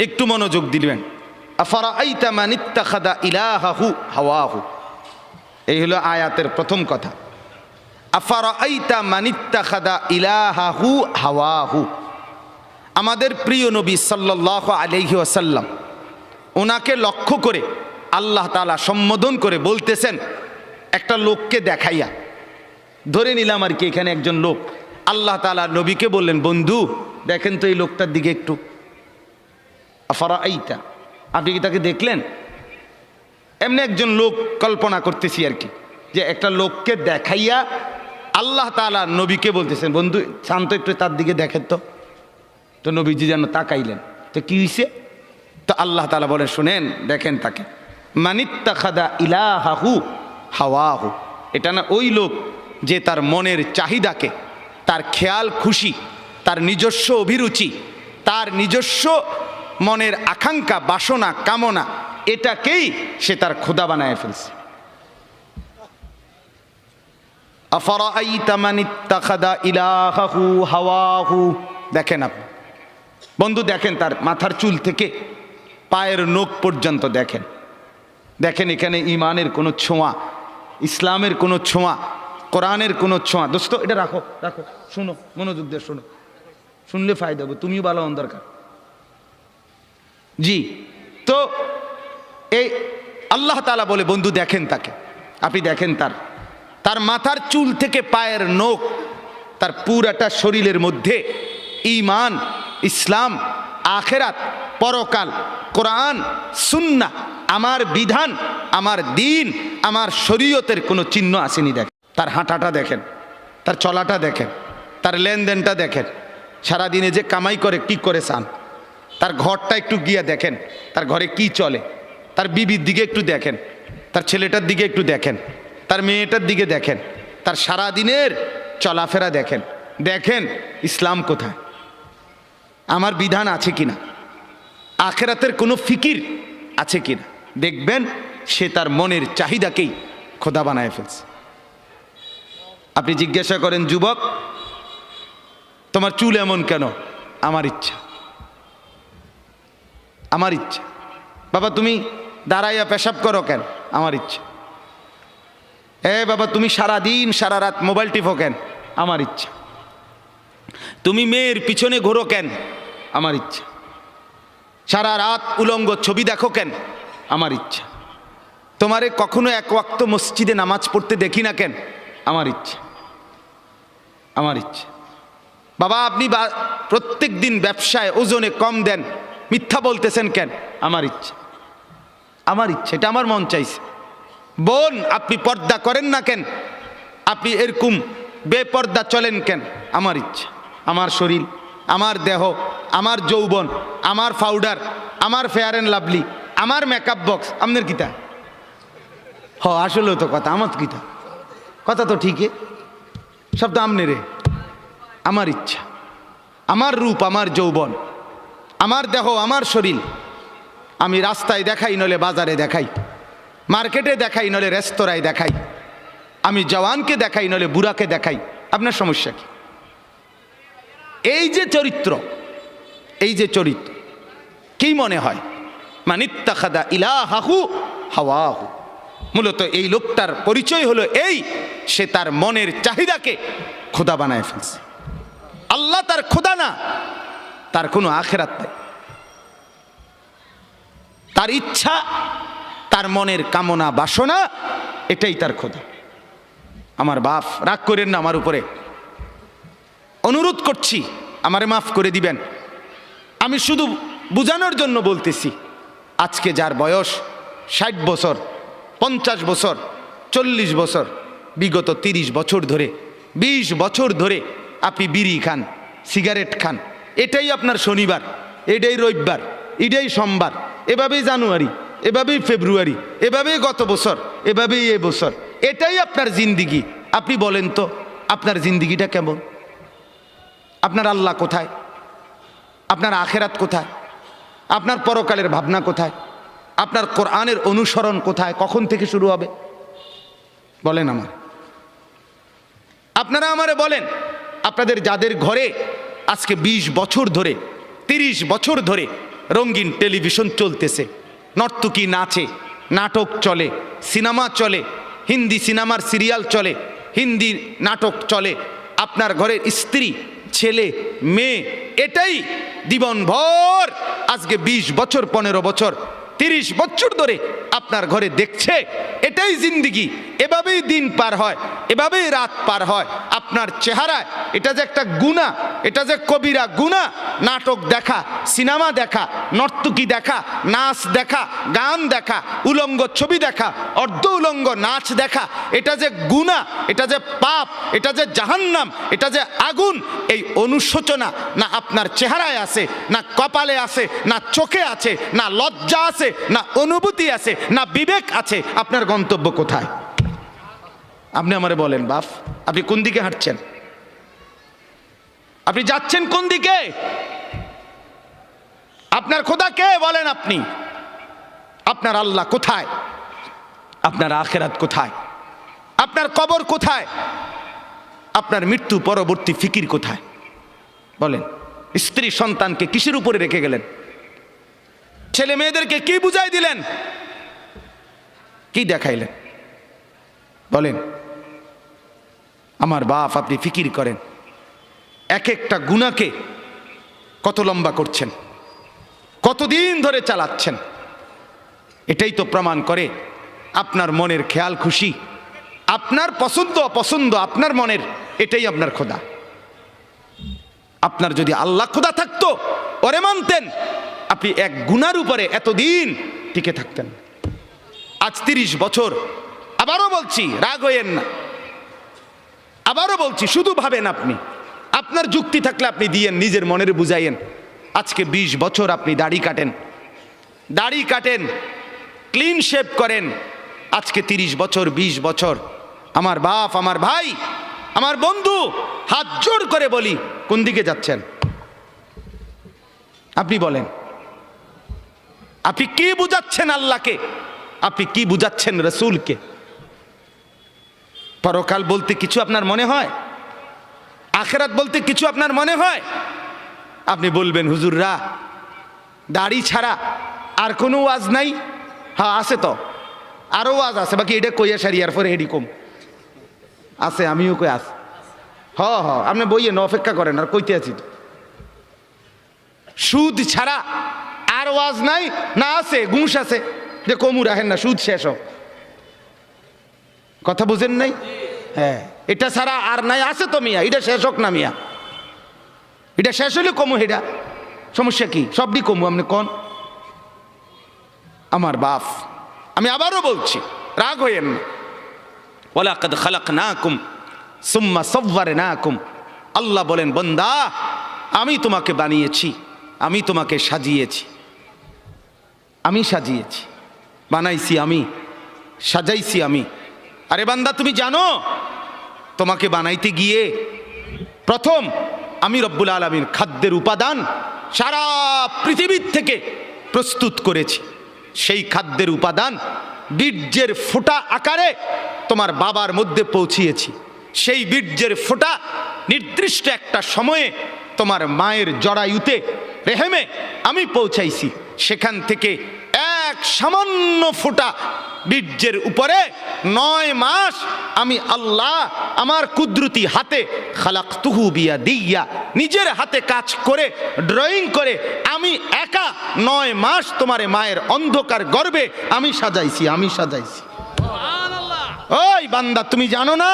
একটু মনোযোগ দিবেন, আফারাআইতা মান ইত্তাখাযা ইলাহাহু হাওয়াহু। এই হলো আয়াতের প্রথম কথা। আফারাআইতা মান ইত্তাখাযা ইলাহাহু হাওয়াহু। আমাদের প্রিয় নবী সাল্লাল্লাহু আলাইহি ওয়াসাল্লাম, ওনাকে লক্ষ্য করে আল্লাহ তাআলা সম্বোধন করে বলতেছেন একটা লোককে দেখাইয়া। ধরে নিলাম আর কি এখানে একজন লোক, আল্লাহ তাআলা নবীকে বললেন, বন্ধু দেখেন তো এই লোকটার দিকে একটু। আফারাআইতা, আপনি কি তাকে দেখলেন? এমনি একজন লোক কল্পনা করতেছি আর কি, যে একটা লোককে দেখাইয়া আল্লাহ তাআলা নবীকে বলতেছেন, বন্ধু শান্ত একটু তার দিকে দেখেন তো। তো নবীজি যেন তাকাইলেন, তো কি হইছে? তো আল্লাহ তাআলা বলেন, শুনেন, দেখেন তাকে, মানিত্তাখাযা ইলাহাহু হাওয়াহু। এটা না ওই লোক যে তার মনের চাহিদাকে, তার খেয়াল খুশি, তার নিজস্ব অভিরুচি, তার নিজস্ব মনের আকাঙ্ক্ষা, বাসনা, কামনা, এটাকেই সে তার খোদা বানায় ফেলছে। আফারাআইতা মান ইত্তাখাযা ইলাহাহু হাওয়াহু। দেখেন আপনি বন্ধু, দেখেন তার মাথার চুল থেকে পায়ের নখ পর্যন্ত দেখেন। দেখেন এখানে ইমানের কোনো ছোঁয়া, ইসলামের কোনো ছোঁয়া, কোরআনের কোনো ছোঁয়া। দোস্ত এটা রাখো, রাখো, শোনো, মনোযোগ দিয়ে শোনো, শুনলে ফায়দা হবে, তুমিও ভালো হন দরকার। জি, তো এই আল্লাহ তাআলা বলে, বন্ধু দেখেন তাকে, আপনি দেখেন তার মাথার চুল থেকে পায়ের নখ, তার পুরাটা শরীরের মধ্যে ঈমান, ইসলাম, আখিরাত, পরকাল, কোরআন, সুন্নাহ, আমার বিধান, আমার দিন, আমার শরীয়তের কোনো চিহ্ন আসেনি। দেখেন তার হাঁটাটা দেখেন, তার চলাটা দেখেন, তার লেনদেনটা দেখেন, সারাদিনে যে কামাই করে কি করে চান, তার ঘরটা একটু গিয়া দেখেন, তার ঘরে কি চলে, তার বিবির দিকে একটু দেখেন, তার ছেলেটার দিকে একটু দেখেন, তার মেয়েটার দিকে দেখেন, তার সারাদিনের চলাফেরা দেখেন। দেখেন ইসলাম কোথায়, আমার বিধান আছে কিনা, আখিরাতের কোনো ফিকির আছে কিনা। দেখবেন সে তার মনের চাহিদাকেই খোদা বানায় ফেলছে। আপনি জিজ্ঞাসা করেন, যুবক তোমার চুল এমন কেন? আমার ইচ্ছা, আমার ইচ্ছা। বাবা তুমি দাঁড়াইয়া পেশাব করো কেন? আমার ইচ্ছা। বাবা তুমি সারাদিন সারা রাত মোবাইল টিপো কেন? আমার ইচ্ছা। তুমি মেয়ের পিছনে ঘোরো কেন? আমার ইচ্ছা। সারা রাত উলঙ্গ ছবি দেখো কেন? আমার ইচ্ছা। তোমারে কখনো এক ওয়াক্ত মসজিদে নামাজ পড়তে দেখি না কেন? আমার ইচ্ছা, আমার ইচ্ছা। বাবা আপনি প্রত্যেক দিন ব্যবসায় ওজনে কম দেন, মিথ্যা বলতেছেন কেন? আমার ইচ্ছা, আমার ইচ্ছা, এটা আমার মন চাইছে। বোন আপনি পর্দা করেন না কেন? আপনি এরকম বেপর্দা চলেন কেন? আমার ইচ্ছা। আমার শরীর, আমার দেহ, আমার যৌবন, আমার পাউডার, আমার ফেয়ার অ্যান্ড লাভলি, আমার মেকআপ বক্স, আপনার কিতা? আসলে তো কথা, আমার কিতা কথা তো ঠিকই, সব তো আমনে রে। আমার ইচ্ছা, আমার রূপ, আমার যৌবন, আমার দেহ, আমার শরীর, আমি রাস্তায় দেখাই, নলে বাজারে দেখাই, মার্কেটে দেখাই, নলে রেস্তোরাঁয় দেখাই, আমি জওয়ানকে দেখাই, নলে বুড়াকে দেখাই, আপনার সমস্যা কি? এই যে চরিত্র, এই যে চরিত্র, কি মনে হয়? মানিত্তাখাদা ইলাহাহু হাওয়াহু। মূলত এই লোকটার পরিচয় হলো এই, সে তার মনের চাহিদাকে খোদা বানায় ফেলছে। আল্লাহ তার খোদা না, তার কোনো আখেরাত নাই। তার ইচ্ছা, তার মনের কামনা বাসনা, এটাই তার খোদা। আমার বাপ, রাগ করেন না আমার উপরে, অনুরোধ করছি আমারে মাফ করে দিবেন। আমি শুধু বুঝানোর জন্য বলতেছি, আজকে যার বয়স 60 বছর, 50 বছর, 40 বছর, বিগত 30 বছর ধরে, 20 বছর ধরে আপনি বিড়ি খান, সিগারেট খান, এটাই আপনার শনিবার, এটাই রবিবার, এটাই সোমবার, এভাবেই জানুয়ারি, এভাবেই ফেব্রুয়ারি, এভাবেই গত বছর, এভাবেই এ বছর, এটাই আপনার জিন্দিগি। আপনি বলেন তো আপনার জিন্দিগিটা কেমন? আপনার আল্লাহ কোথায়? আপনার আখেরাত কোথায়? আপনার পরকালের ভাবনা কোথায়? আপনার কোরআনের অনুসরণ কোথায়? কখন থেকে শুরু হবে বলেন আমার? আপনারা আমারে বলেন, আপনাদের যাদের ঘরে আজকে 20 বছর ধরে, 30 বছর ধরে রঙিন টেলিভিশন চলতেছে, নর্তকী নাচে, নাটক চলে, সিনেমা চলে, হিন্দি সিনেমার সিরিয়াল চলে, হিন্দি নাটক চলে, আপনার ঘরের স্ত্রী, ছেলে, মেয়ে এটাই জীবনভর আজকে 20 বছর, 15 বছর, 30 বছর ধরে আপনার ঘরে দেখছে, এটাই জিন্দিগি। এভাবেই দিন পার হয়, এভাবেই রাত পার হয়। আপনার চেহারায় এটা যে একটা গুনাহ, এটা যে কবিরা গুনাহ, নাটক দেখা, সিনেমা দেখা, নর্তকী দেখা, নাচ দেখা, গান দেখা, উলঙ্গ ছবি দেখা, অর্ধ উলঙ্গ নাচ দেখা, এটা যে গুনাহ, এটা যে পাপ, এটা যে জাহান্নাম, এটা যে আগুন, এই অনুশোচনা না আপনার চেহারায় আছে, না কপালে আছে, না চোখে আছে, না লজ্জা আছে, না অনুভূতি আছে, না বিবেক আছে। আপনার গন্তব্য কোথায়? আপনি আমারে বলেন বাপ, আপনি কোন দিকে হাঁটছেন? আপনি যাচ্ছেন কোন দিকে? আপনার খোদা কে বলেন আপনি? আপনার আল্লাহ কোথায়? আপনার আখেরাত কোথায়? আপনার কবর কোথায়? আপনার মৃত্যু পরবর্তী ফিকির কোথায় বলেন? স্ত্রী সন্তানকে কিসের উপরে রেখে গেলেন? ছেলে মেয়েদেরকে কি বুঝাই দিলেন? কি দেখাইলেন বলেন? আমার বাপ, আপনি ফিকির করেন, এক একটা গুনাহকে কত লম্বা করছেন, কতদিন ধরে চালাচ্ছেন। এটাই তো প্রমাণ করে আপনার মনের খেয়াল খুশি, আপনার পছন্দ অপছন্দ, আপনার মনের, এটাই আপনার খোদা। আপনার যদি আল্লাহ খোদা থাকতো, ওরে মানতেন, আপনি এক গুনার উপরে এতদিন টিকে থাকতেন। আজ 30 বছর, আবারও বলছি রাগ হইয়েন না, আবারও বলছি শুধু ভাবেন, আপনি আপনার যুক্তি থাকলে আপনি দিয়েন, নিজের মনের বুঝাইয়েন। আজকে 20 বছর আপনি দাড়ি কাটেন, ক্লিন শেভ করেন, আজকে 30 বছর, 20 বছর। আমার বাপ, আমার ভাই, আমার বন্ধু, হাত জোড় করে বলি, কোন দিকে যাচ্ছেন আপনি বলেন? আপনি কি বুঝাচ্ছেন আল্লাহকে? আপনি কি বুঝাচ্ছেন রসুলকে? পরকাল বলতে কিছু আপনার মনে হয়? আখেরাত বলতে কিছু আপনার মনে হয়? আপনি বলবেন হুজুররা দাড়ি ছাড়া আর কোনো ওয়াজ নাই? হ্যাঁ আছে তো, আরো ওয়াজ আছে, বাকি এটা কইয়া সারিয়ার পরে হেডি কম আছে, আমিও কই আস। হ আপনি বইয়ে অপেক্ষা করেন, আর কইতে আছি তো। সুদ ছাড়া আর ওয়াজ নাই? না আছে, ঘুষ আছে, যে কমু রাখেন না, সুদ শেষ হোক। কথা বুঝেন নাই? হ্যাঁ, এটা ছাড়া আর নাই, আছে তো মিয়া, এটা শেষ হোক না মিয়া, এটা শেষ হলে কমু, এটা সমস্যা কি? সবই কমু, আপনি কোন? আমার বাপ, আমি আবারও বলছি, রাগ হইয়েন না। ওয়ালাকাদ খালাকনাকুম সুম্মা সাওয়ারনাকুম। আল্লাহ বলেন, বান্দা আমি তোমাকে বানিয়েছি, আমি তোমাকে সাজিয়েছি, আমি সাজিয়েছি, বানাইছি আমি, সাজাইছি আমি। আরে বান্দা তুমি জানো, তোমাকে বানাইতে গিয়ে প্রথম আমি রব্বুল আলামিন খাদ্যের উপাদান সারা পৃথিবীর থেকে প্রস্তুত করেছি। সেই খাদ্যের উপাদান বীর্যের ফোঁটা আকারে তোমার বাবার মধ্যে পৌঁছিয়েছি। সেই বীর্যের ফোঁটা নির্দিষ্ট একটা সময়ে তোমার মায়ের জরায়ুতে রেহেমে আমি পৌঁছাইছি। সেখান থেকে এক সামান্য ফোঁটা বীর্যের উপরে 9 মাস আমি আল্লাহ আমার কুদরতি হাতে খালাকতুহু বিয়াদিয়া, নিজের হাতে কাজ করে ড্রয়িং করে আমি একা 9 মাস তোমার মায়ের অন্ধকার গর্ভে আমি সাজাইছি। ওই বান্দা, তুমি জানো না,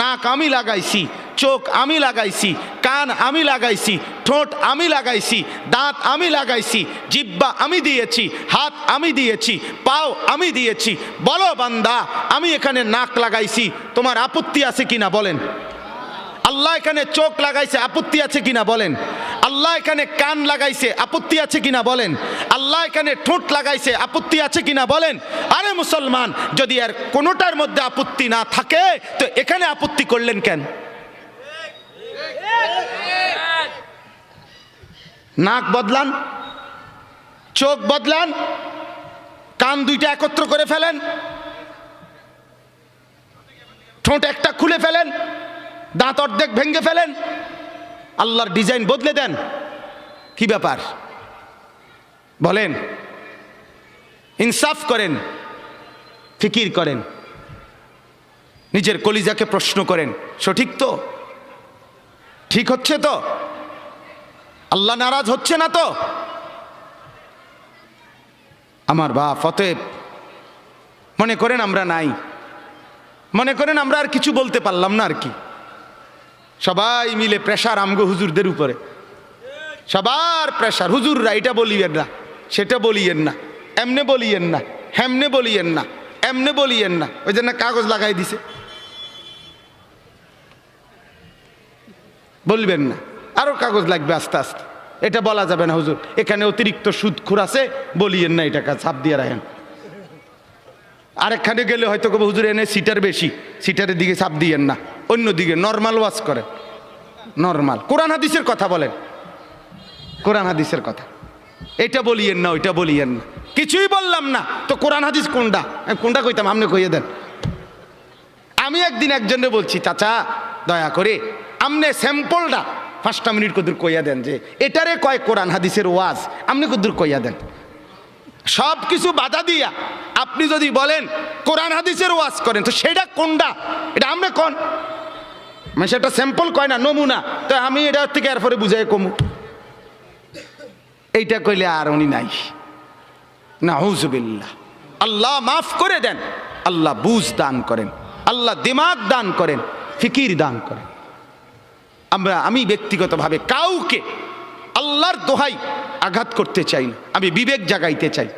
নাক আমি লাগাইছি, চোখ আমি লাগাইছি, কান আমি লাগাইছি, ঠোঁট আমি লাগাইছি, দাঁত আমি লাগাইছি, জিহ্বা আমি দিয়েছি, হাত আমি দিয়েছি, পাও আমি দিয়েছি। বলো বান্দা, আমি এখানে নাক লাগাইছি, তোমার আপত্তি আছে কিনা বলেন? আল্লাহ এখানে চোখ লাগাইছে, আপত্তি আছে কিনা বলেন? আল্লাহ এখানে কান লাগাইছে, আপত্তি আছে কিনা বলেন? আল্লাহ এখানে ঠোঁট লাগাইছে, আপত্তি আছে কিনা বলেন? আরে মুসলমান, যদি আর কোনোটার মধ্যে আপত্তি না থাকে তো এখানে আপত্তি করলেন কেন? নাক বদলান, চোখ বদলান, কান দুইটা একত্র করে ফেলেন, ঠোঁট একটা খুলে ফেলেন, দাঁত অর্ধেক ভেঙে ফেলেন, আল্লাহর ডিজাইন বদলে দেন। কি ব্যাপার বলেন? ইনসাফ করেন, ফিকির করেন, নিজের কলিজাকে প্রশ্ন করেন, সঠিক তো? ঠিক হচ্ছে তো? আল্লাহ নারাজ হচ্ছে না তো? আমার বাপ, অতএব মনে করেন আমরা নাই, মনে করেন আমরা আর কিছু বলতে পারলাম না আর কি। সবাই মিলে প্রেশার আমগো হুজুরদের উপরে, সবার প্রেশার। হুজুররা এটা বলিয়েন না, সেটা বলিয়েন না, এমনে বলিয়েন না, হেমনে বলিয়েন না, এমনে বলিয়েন না। ওই জন্য কাগজ লাগাই দিছে, বলবেন না, আরো কাগজ লাগবে আস্তে আস্তে। এটা বলা যাবে না হুজুর, এখানে অতিরিক্ত সুদখোর আছে, বলিয়েন না, এটা ছাপ দিয়ে রাখেন। আরেকখানে গেলে হয়তো হুজুর এনে সিটার বেশি, সিটারের দিকে ছাপ দিয়েন না, অন্যদিকে নর্মাল ওয়াজ করেন। নর্মাল কোরআন হাদিসের কথা বলেন, কোরআন হাদিসের কথা। এটা বলিয়েন না, ওইটা বলিয়েন না। কিছুই বললাম না তো কোরআন হাদিস কোনটা? কোনটা কইতাম, আপনি কইয়ে দেন। আমি একদিন একজনে বলছি, চাচা দয়া করে আপনি স্যাম্পলটা 5টা মিনিট কদূর কইয়া দেন, যে এটারে কয় কোরআন হাদিসের ওয়াজ, আপনি কদূর কইয়া দেন। সব কিছু বাধা দিয়া আপনি যদি বলেন কোরআন হাদিসের ওয়াজ করেন, তো সেটা কোনটা? এটা আমরা কোন মানে সেটা স্যাম্পল কয় না, নমুনা। তো আমি এটা থেকে এরপরে বুঝাই কমু, এইটা কইলে আর উনি নাই। নাউযুবিল্লাহ। আল্লাহ মাফ করে দেন, আল্লাহ বুঝ দান করেন, আল্লাহ দিমাগ দান করেন, ফিকির দান করেন। আমি ব্যক্তিগতভাবে কাউকে আল্লাহর দোহাই আঘাত করতে চাই না, আমি বিবেক জাগাইতে চাই।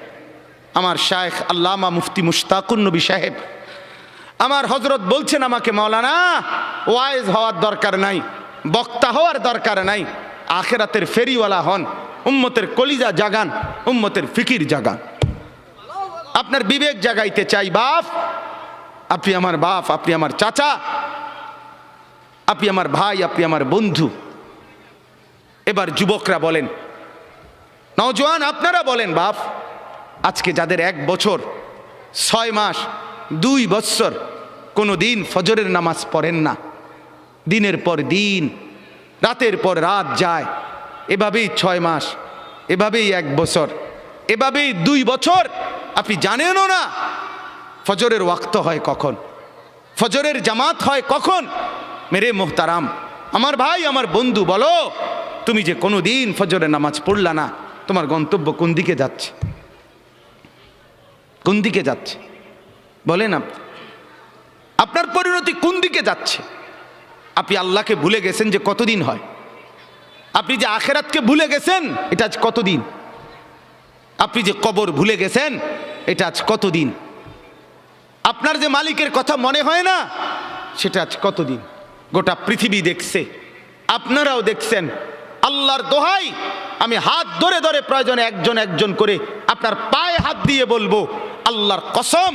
আমার শায়েখ আল্লামা মুফতি মুশতাকুন নবী সাহেব, আমার হযরত বলছেন আমাকে, মাওলানা ওয়াইজ হওয়ার দরকার নাই, বক্তা হওয়ার দরকার নাই, আখিরাতের ফেরিওয়ালা হন, উম্মতের কলিজা জাগান, উম্মতের ফিকির জাগান। আপনার বিবেক জাগাইতে চাই। বাপ, আপনি আমার বাপ, আপনি আমার চাচা, আপনি আমার ভাই, আপনি আমার বন্ধু। এবার যুবকরা বলেন, নওজোয়ান আপনারা বলেন, বাপ আজকে যাদের 1 বছর 6 মাস 2 বছর কোনো দিন ফজরের নামাজ পড়েন না, দিনের পর দিন রাতের পর রাত যায়, এভাবেই 6 মাস, এভাবেই 1 বছর, এভাবেই 2 বছর, আপনি জানেনও না ফজরের ওয়াক্ত হয় কখন, ফজরের জামাত হয় কখন। মেরে মোহতারাম, আমার ভাই, আমার বন্ধু, বলো তুমি যে কোনো দিন ফজরের নামাজ পড়লা না, তোমার গন্তব্য কোন দিকে যাচ্ছে? কোন দিকে যাচ্ছে বলেন? আপনার পরিণতি কোন দিকে যাচ্ছে? আপনি আল্লাহকে ভুলে গেছেন যে কতদিন হয়, আপনি যে আখেরাতকে ভুলে গেছেন এটা আজ কতদিন, আপনি যে কবর ভুলে গেছেন এটা আজ কতদিন, আপনার যে মালিকের কথা মনে হয় না সেটা আজ কতদিন। গোটা পৃথিবী দেখছে, আপনারাও দেখছেন। আল্লাহর দোহাই, আমি হাত ধরে ধরে প্রয়োজনে একজন একজন করে আপনার পায়ে হাত দিয়ে বলবো, আল্লাহর কসম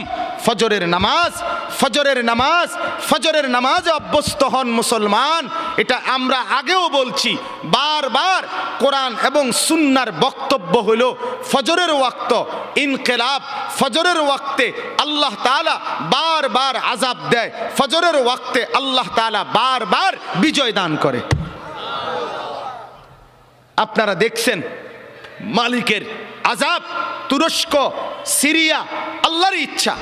ফজরের নামাজ, ফজরের নামাজ, ফজরের নামাজে অভ্যস্ত হন মুসলমান। এটা আমরা আগেও বলছি বারবার। কোরআন এবং সুন্নাহর বক্তব্য হলো ফজরের ওয়াক্ত ইনকিলাব, ফজরের ওয়াক্তে আল্লাহ তাআলা বারবার আযাব দেয়, ফজরের ওয়াক্তে আল্লাহ তাআলা বারবার বিজয় দান করে। আপনারা দেখছেন মালিকের আযাব, তুরস্ক, সিরিয়া, আল্লাহর ইচ্ছা।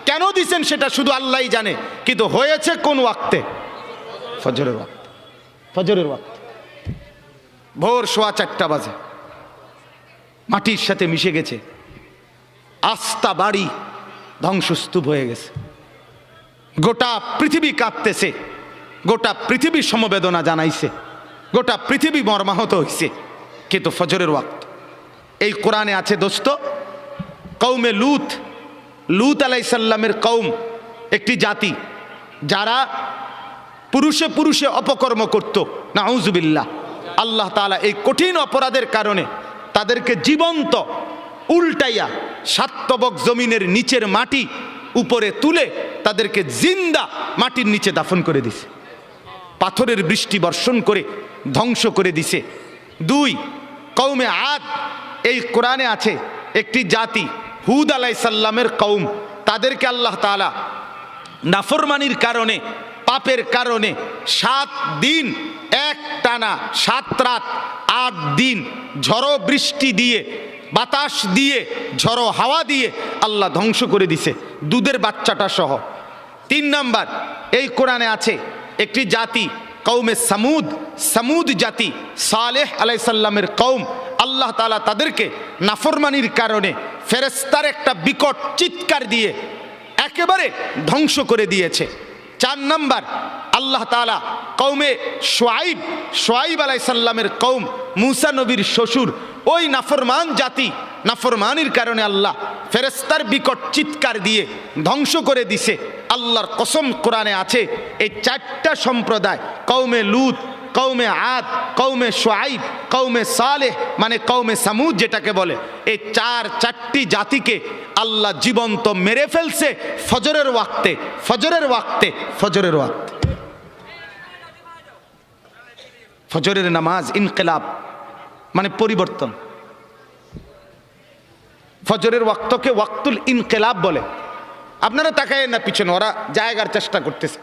কেন দিছেন সেটা শুধু আল্লাহই জানে, কিন্তু হয়েছে কোন ওয়াক্তে? ফজরের ওয়াক্তে। ফজরের ওয়াক্তে ভোর 4:15 বাজে, মাটির সাথে মিশে গেছে, আস্থা বাড়ি ধ্বংসস্তূপ হয়ে গেছে, গোটা পৃথিবী কাঁপতেছে, গোটা পৃথিবী সমবেদনা জানাইছে, গোটা পৃথিবী মর্মাহত হইছে, কিন্তু ফজরের ওয়াক্ত। এই কোরআনে আছে দোস্ত, কওমে লূত, লূত আলাইহিস সালামের কওম একটি জাতি যারা পুরুষে পুরুষে অপকর্ম করত, নাউজুবিল্লাহ। আল্লাহ তাআলা এই কঠিন অপরাধের কারণে তাদেরকে জীবন্ত উল্টাইয়া সাতবক জমিনের নিচের মাটি উপরে তুলে তাদেরকে জিন্দা মাটির নিচে দাফন করে দিছে, পাথরের বৃষ্টি বর্ষণ করে ধ্বংস করে দিছে। 2, কওমে আদ, এই কোরআনে আছে একটি জাতি হুদ আলাইহিস সালামের কওম, তাদেরকে আল্লাহ তাআলা নাফরমানির কারণে, পাপের কারণে 7 দিন এক টানা 7 রাত 8 দিন ঝড়ো বৃষ্টি দিয়ে, বাতাস দিয়ে, ঝড়ো হাওয়া দিয়ে আল্লাহ ধ্বংস করে দিছে, দুধের বাচ্চাটা সহ। 3 নাম্বার, এই কোরআনে আছে একটি জাতি কওমে সামুদ, সামুদ জাতি সালেহ আলাইহিস সালামের কওম, আল্লাহ তাআলা তাদেরকে নাফরমানির কারণে ফেরেশতার একটা বিকট চিৎকার দিয়ে একেবারে ধ্বংস করে দিয়েছে। 4 নাম্বার, আল্লাহ তাআলা কওমে শুআইব, শুআইব আলাইহিস সালামের কওম, মূসা নবীর শ্বশুর, ওই নাফরমান জাতি, নাফরমানির কারণে আল্লাহ ফেরেশতার বিকট চিৎকার দিয়ে ধ্বংস করে দিছে। আল্লাহর কসম, কোরআনে আছে এই 4টা সম্প্রদায়, কওমে লূত, কওমে আদ, কওমে শুআইব, কওমে সালেহ মানে কওমে সামুদ যেটাকে বলে, এই 4টি জাতিকে আল্লাহ জীবন্ত মেরে ফেলছে ফজরের ওয়াক্তে, ফজরের ওয়াক্তে, ফজরের ওয়াক্তে। ফজরের নামাজ ইনকিলাব মানে পরিবর্তন। ফজরের ওয়াক্তকে ওয়াক্তুল ইনকিলাব বলে। আপনারা তাকায় না পিছনে, ওরা জায়গার চেষ্টা করতেছে,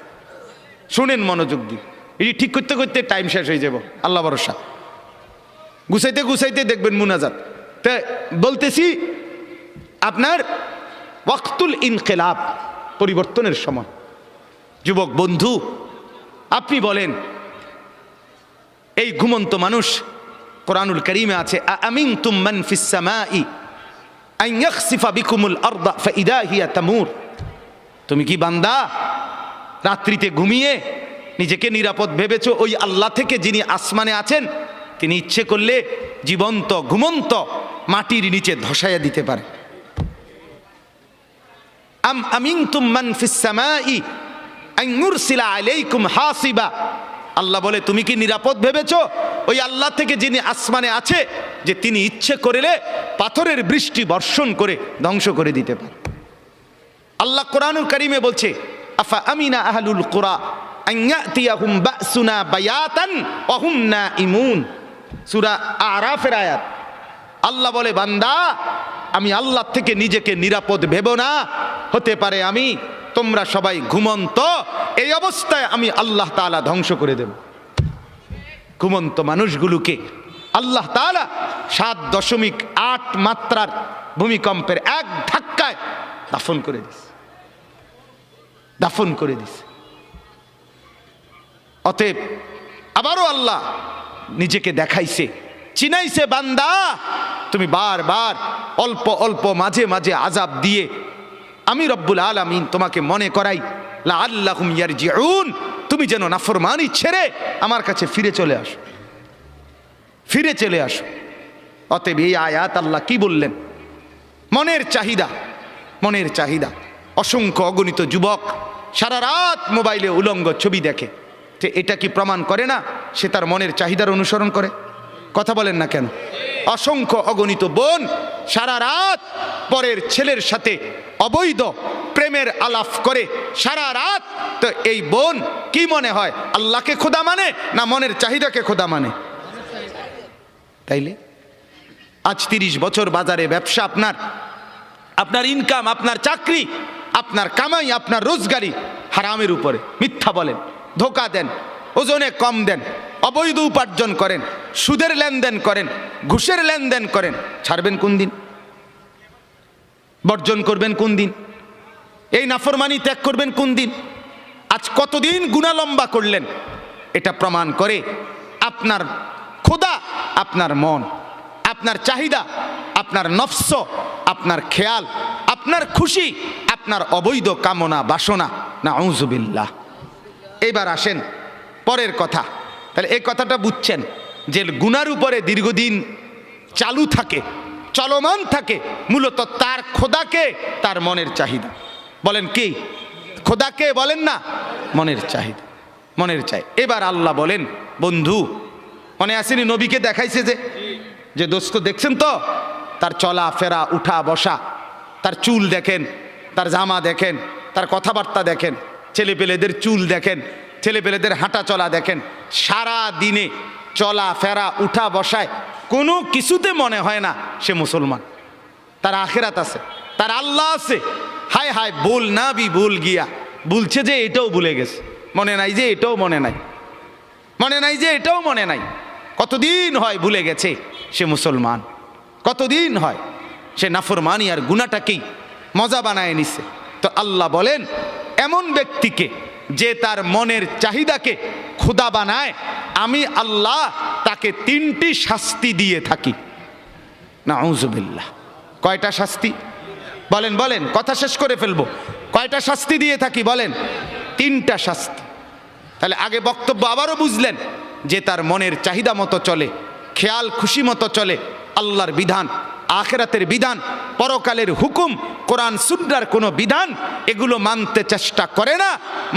শুনেন মনোযোগ দিয়ে। এটি ঠিক করতে করতে টাইম শেষ হয়ে যাব, আল্লাহ ভরসা। গুছাইতে গুছাইতে দেখবেন মুনাজাত। তা বলতেছি আপনার ওয়াক্তুল ইনকিলাব, পরিবর্তনের সময়। যুবক বন্ধু, আপনি বলেন এই ঘুমন্ত মানুষ, কোরআনুল কারীমে আছে আমিনতুম মান ফিস সামাই আন ইয়াখসিফা বিকুমুল আরদা ফাইদা হিয়া তামুর। তুমি কি বান্দা রাত্রিতে ঘুমিয়ে নিজেকে নিরাপদ ভেবেছো ওই আল্লাহ থেকে যিনি আসমানে আছেন, তিনি ইচ্ছে করলে জীবন্ত ঘুমন্ত মাটির নিচে ধসাইয়া দিতে পারে। আম আমিনতুম মান ফিস সামাই আন ইউরসিলা আলাইকুম হাসিবা। আল্লাহ বলে তুমি কি নিরাপদ ভেবেছো ওই আল্লাহ থেকে যিনি আসমানে আছে, যে তিনি ইচ্ছে করলে পাথরের বৃষ্টি বর্ষণ করে ধ্বংস করে দিতে পারে। আল্লাহ কোরআনুল কারীমে বলছে আফা আমিনা আহলুল কুরা আন ইয়াতিয়াহুম বাসুনা বায়াতান ওয়া হুম নাইমুন, সূরা আরাফের আয়াত। আল্লাহ বলে বান্দা আমি আল্লাহ থেকে নিজেকে নিরাপদ ভেবো না, হতে পারে আমি তোমরা সবাই ঘুমন্ত, এই অবস্থায় আমি আল্লাহ তাআলা ধ্বংস করে দেব। ঘুমন্ত মানুষগুলোকে আল্লাহ তাআলা 7.8 মাত্রার ভূমিকম্পের এক ধাক্কায় দাফন করে দিস, দাফন করে দিস। অতএব আবারও আল্লাহ নিজেকে দেখাইছে, চিনাইছে, বান্দা তুমি বারবার অল্প অল্প মাঝে মাঝে আযাব দিয়ে আমি রব্বুল আলামিন তোমাকে মনে করাই লাআল্লাহুম ইয়ারজিউন, তুমি যেন নাফরমানি ছেড়ে আমার কাছে ফিরে চলে আসো, ফিরে চলে আসো। অতএব এই আয়াত আল্লাহ কি বললেন? মনের চাহিদা, মনের চাহিদা। অসংখ্য অগণিত যুবক সারা রাত মোবাইলে উলঙ্গ ছবি দেখে, তো এটা কি প্রমাণ করে না সে তার মনের চাহিদার অনুসরণ করে? কথা বলেন না কেন? অসংখ্য অগণিত বোন সারা রাত পরের ছেলের সাথে অবৈধ প্রেম প্রেমের আলাপ করে সারা রাত, তো এই বোন কি মনে হয় আল্লাহকে খোদা মানে না মনের চাহিদাকে খোদা মানে? তাইলে আজ 30 বছর বাজারে ব্যবসা, আপনার ইনকাম, আপনার চাকরি, আপনার কামাই, আপনার রোজগারি হারামের উপরে, মিথ্যা বলেন, ধোকা দেন, ওজনে কম দেন, অবৈধ উপার্জন করেন, সুদের লেনদেন করেন, ঘুষের লেনদেন করেন, ছাড়বেন কোন দিন? বর্জন করবেন কোন দিন? এই নাফরমানি ত্যাগ করবেন কোন দিন? আজ কতদিন গুনাহ লম্বা করলেন? এটা প্রমাণ করে আপনার খোদা আপনার মন, আপনার চাহিদা, আপনার নফস, আপনার খেয়াল, আপনার খুশি, আপনার অবৈধ কামনা বাসনা। নাউযুবিল্লাহ। এবার আসেন পরের কথা। তাহলে এই কথাটা বুঝছেন যে গুনার উপরে দীর্ঘদিন চালু থাকে, চলমান থাকে, মূলত তার খোদাকে, তার মনের চাহিদা। বলেন কি? খোদাকে বলেন না, মনের চাহিদা, মনের চাই। এবার আল্লাহ বলেন, বন্ধু মনে আসেনি নবীকে দেখাইছে যে দোস্ত দেখছেন তো, তার চলা ফেরা, উঠা বসা, তার চুল দেখেন, তার জামা দেখেন, তার কথাবার্তা দেখেন, ছেলেপেলেদের চুল দেখেন, ছেলেপেলেদের হাঁটা চলা দেখেন, সারা দিনে চলা ফেরা উঠা বসায় কোনো কিছুতে মনে হয় না সে মুসলমান। তার আখিরাত আছে, তার আল্লাহ আছে। হায় হায় বল না বি ভুল গিয়া, বলছে যে এটাও ভুলে গেছে, মনে নাই যে এটাও মনে নাই, মনে নাই যে এটাও মনে নাই। কতদিন হয় ভুলে গেছে সে মুসলমান, কতদিন হয় সে নাফরমানি আর গুনাহটাকেই মজা বানায় নিছে। তো আল্লাহ বলেন এমন ব্যক্তিকে যে তার মনের চাহিদাকে খোদা বানায়, আমি আল্লাহ তাকে 3টি শাস্তি দিয়ে থাকি। নাউযুবিল্লাহ। কয়টা শাস্তি? বলেন বলেন, কথা শেষ করে ফেলবো। কয়টা শাস্তি দিয়ে থাকি বলেন? 3টা শাস্তি। তাহলে আগে বক্তব্য আবারও বুঝলেন যে তার মনের চাহিদা মতো চলে, খেয়াল খুশি মতো চলে, আল্লাহর বিধান, আখিরাতের বিধান, পরকালের হুকুম, কোরআন সুন্নাহর কোনো বিধান এগুলো মানতে চেষ্টা করে না,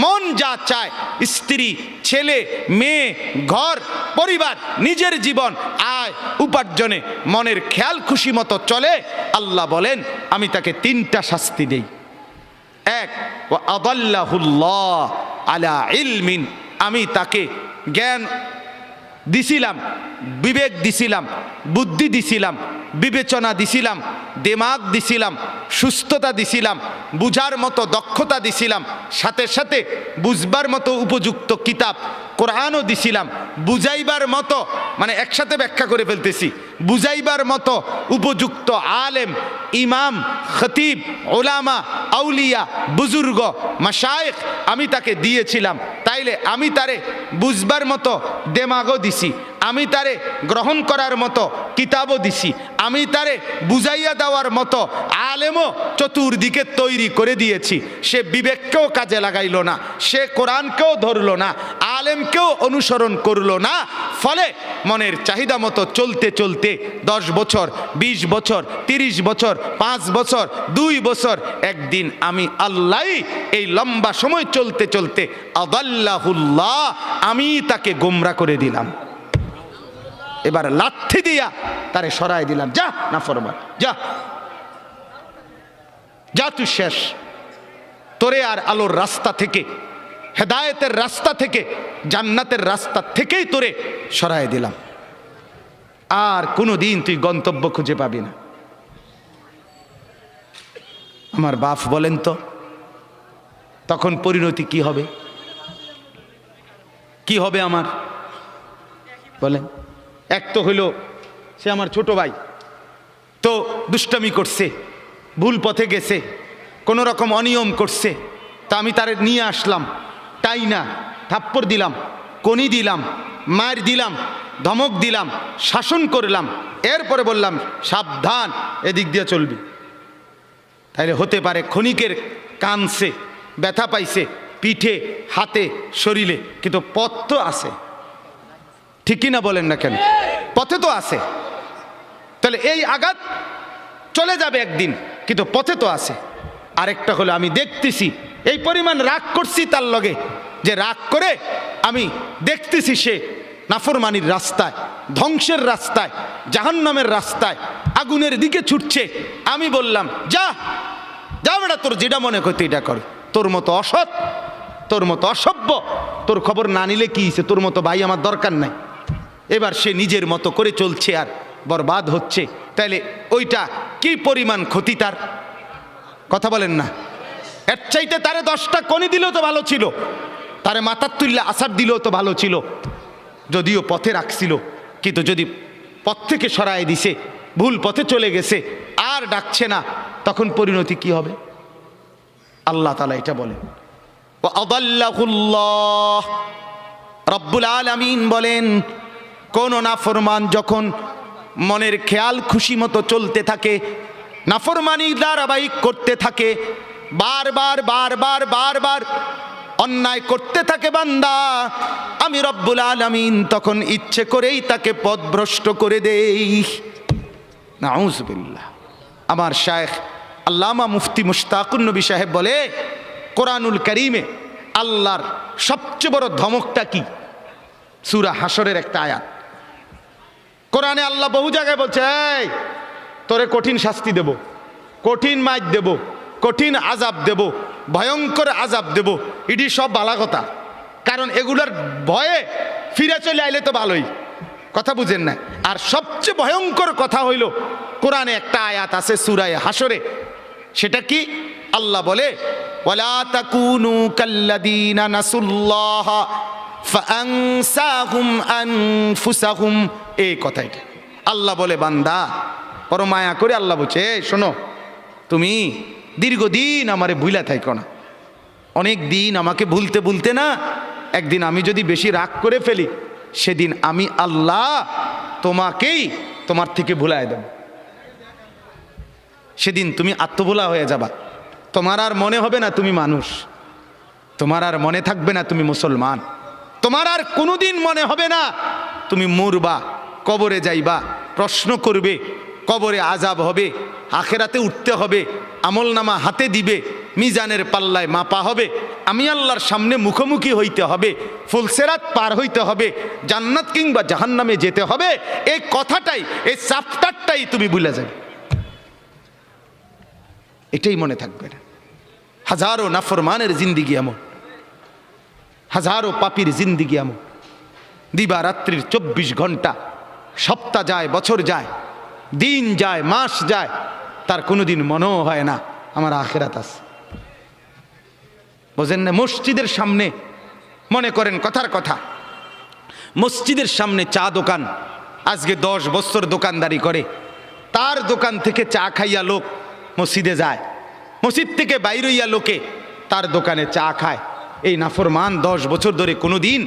মন যা চায়, স্ত্রী, ছেলে, মেয়ে, ঘর, পরিবার, নিজের জীবন, আয় উপার্জনে মনের খেয়াল খুশি মতো চলে, আল্লাহ বলেন আমি তাকে 3টা শাস্তি দেই। 1, ওয়া আদাল্লাহুল্লাহ আলা ইলমিন, আমি তাকে জ্ঞান দিছিলাম, বিবেক দিছিলাম, বুদ্ধি দিছিলাম, বিবেচনা দিছিলাম, দিমাগ দিছিলাম, সুস্থতা দিছিলাম, বুঝার মতো দক্ষতা দিছিলাম, সাথে সাথে বুঝবার মতো উপযুক্ত কিতাব কোরআনও দিছিলাম, বুঝাইবার মতো, মানে একসাথে ব্যাখ্যা করে ফেলতেছি, বুঝাইবার মতো উপযুক্ত আলেম, ইমাম, খতিব, ওলামা, আউলিয়া, বুজুর্গ, মাশায়েখ আমি তাকে দিয়েছিলাম। তাইলে আমি তারে বুঝবার মতো দেমাগও দিছি, আমি তারে গ্রহণ করার মতো কিতাবও দিছি, আমি তারে বুঝাইয়া দেওয়ার মতো আলেমও চতুর্দিকে তৈরি করে দিয়েছি। সে বিবেককেও কাজে লাগাইল না, সে কোরআনকেও ধরলো না, আলেমকেও অনুসরণ করলো না। ফলে মনের চাহিদা মতো চলতে চলতে 10 বছর, 20 বছর, 30 বছর, 5 বছর, 2 বছর, একদিন আমি আল্লাহ এই লম্বা সময় চলতে চলতে আদাল্লাহুল্লাহ, আমি তাকে গোমরা করে দিলাম। এবার লাঠি দিয়া তারে সরাই দিলাম, যা নাফরমান, যা যা তুই শেষ, তোরে আর আলোর রাস্তা থেকে, হেদায়েতের রাস্তা থেকে, জান্নাতের রাস্তা থেকেই তোরে সরাই দিলাম, আর কোনো দিন তুই গন্তব্য খুঁজে পাবি না। আমার বাপ বলেন তো তখন পরিণতি কি হবে? কি হবে আমার বলেন? এক তো হইল সে আমার ছোট ভাই, তো দুষ্টামি করছে, ভুল পথে গেছে, কোনো রকম অনিয়ম করছে, তা আমি তারে নিয়ে আসলাম, তাই না থাপ্পড় দিলাম, কনি দিলাম, মার দিলাম, ধমক দিলাম, শাসন করলাম, এরপরে বললাম সাবধান এদিক দিয়ে চলবি। তাইলে হতে পারে ক্ষণিকের কানছে, ব্যথা পাইছে পিঠে, হাতে, শরীরে, কিন্তু পথ তো আছে, ঠিকই না বলেন না কেন? পথে তো আছে। তাহলে এই আঘাত চলে যাবে একদিন, কিন্তু পথে তো আছে। আরেকটা হলো আমি দেখতেছি এই পরিমাণ রাগ করছি তার লগে, যে রাগ করে আমি দেখতেছি সে নাফরমানির রাস্তায়, ধ্বংসের রাস্তায়, জাহান্নামের রাস্তায়, আগুনের দিকে ছুটছে। আমি বললাম যা যা যা বেটা তোর যেটা মনে করতে এটা কর, তোর মতো অসৎ, তোর মতো অসভ্য, তোর খবর না নিলে কি হয়েছে, তোর মতো ভাই আমার দরকার নাই। এবার সে নিজের মতো করে চলছে আর বরবাদ হচ্ছে। তাইলে ওইটা কি পরিমাণ ক্ষতি তার, কথা বলেন না? এর চাইতে তারে 10টা কনি দিলেও তো ভালো ছিল, তারে মাথার তুল্লা আসার দিলেও তো ভালো ছিল, যদিও পথে রাখছিল। কিন্তু যদি পথ থেকে সরায় দিছে, ভুল পথে চলে গেছে, আর ডাকছে না, তখন পরিণতি কি হবে? আল্লাহ তাআলা এটা বলেন, আদাল্লাহুল্লাহ, রব্বুল আলামিন বলেন, কোন নাফরমান যখন মনের খেয়াল খুশি মতো চলতে থাকে, নাফরমানি ধারাবাহিক করতে থাকে, বারবার বারবার বারবার অন্যায় করতে থাকে বান্দা, আমি রব্বুল আলামিন তখন ইচ্ছে করেই তাকে পথভ্রষ্ট করে দেই। নাউযুবিল্লাহ। আমার শায়েখ আল্লামা মুফতি মুশতাকুন নবী সাহেব বলে, কোরআনুল কারীমে আল্লাহর সবচেয়ে বড় ধমকটা কি? সূরা হাশরের একটা আয়াত। কোরআনে আল্লাহ বহু জায়গায় বলছে, এই তোরে কঠিন শাস্তি দেব, কঠিন মাইর দেব, কঠিন আযাব দেব, ভয়ঙ্কর আযাব দেব। এটি সব বালা কথা, কারণ এগুলোর ভয়ে ফিরে চলে আইলে তো ভালোই, কথা বুঝেন না? আর সবচেয়ে ভয়ঙ্কর কথা হইল, কোরআনে একটা আয়াত আছে সূরা হাশরে, সেটা কি? আল্লাহ বলে, ওয়ালা তাকুনু কাল্লাযীনা নাসুল্লাহ ফাআনসাহুম আনফুসাহুম। এই কথাটা আল্লাহ বলে, বান্দা বড় মায়া করে আল্লাহ বলছে, শোনো, তুমি দীর্ঘদিন আমারে ভুলা থাইকো না, অনেক দিন আমাকে ভুলতে ভুলতে না, একদিন আমি যদি বেশি রাগ করে ফেলি, সেদিন আমি আল্লাহ তোমাকেই তোমার থেকে ভুলায় দেব। সেদিন তুমি আত্মভোলা হয়ে যাবা, তোমার আর মনে হবে না তুমি মানুষ, তোমার আর মনে থাকবে না তুমি মুসলমান, তোমার আর কোনোদিন মনে হবে না তুমি মরবা, কবরে যাইবা, প্রশ্ন করবে, কবরে আযাব হবে, আখেরাতে উঠতে হবে, আমলনামা হাতে দিবে, মিজানের পাল্লায় মাপা হবে, আমি আল্লাহর সামনে মুখোমুখি হইতে হবে, ফুলসেরাত পার হইতে হবে, জান্নাত কিংবা জাহান্নামে যেতে হবে। এই কথাটাই, এই চ্যাপ্টারটাই তুমি ভুলে যাবে, এটাই মনে থাকবে না। হাজারো নাফরমানের জিন্দিগি এমন, হাজারো পাপীর জিন্দিগি এমন, দিবা রাত্রির 24 ঘন্টা, সপ্তাহ যায়, বছর যায়, দিন যায়, মাস যায়, তার কোনোদিন মনেও হয় না আমার আখিরাত আছে। বোঝেন না? মসজিদের সামনে, মনে করেন কথার কথা, মসজিদের সামনে চা দোকান, আজকে 10 বছর দোকানদারি করে, তার দোকান থেকে চা খাইয়া লোক মসজিদে যায়, মসজিদ থেকে বাইর হইয়া লোকে তার দোকানে চা খায়। এই নাফরমান 10 বছর ধরে কোনো দিন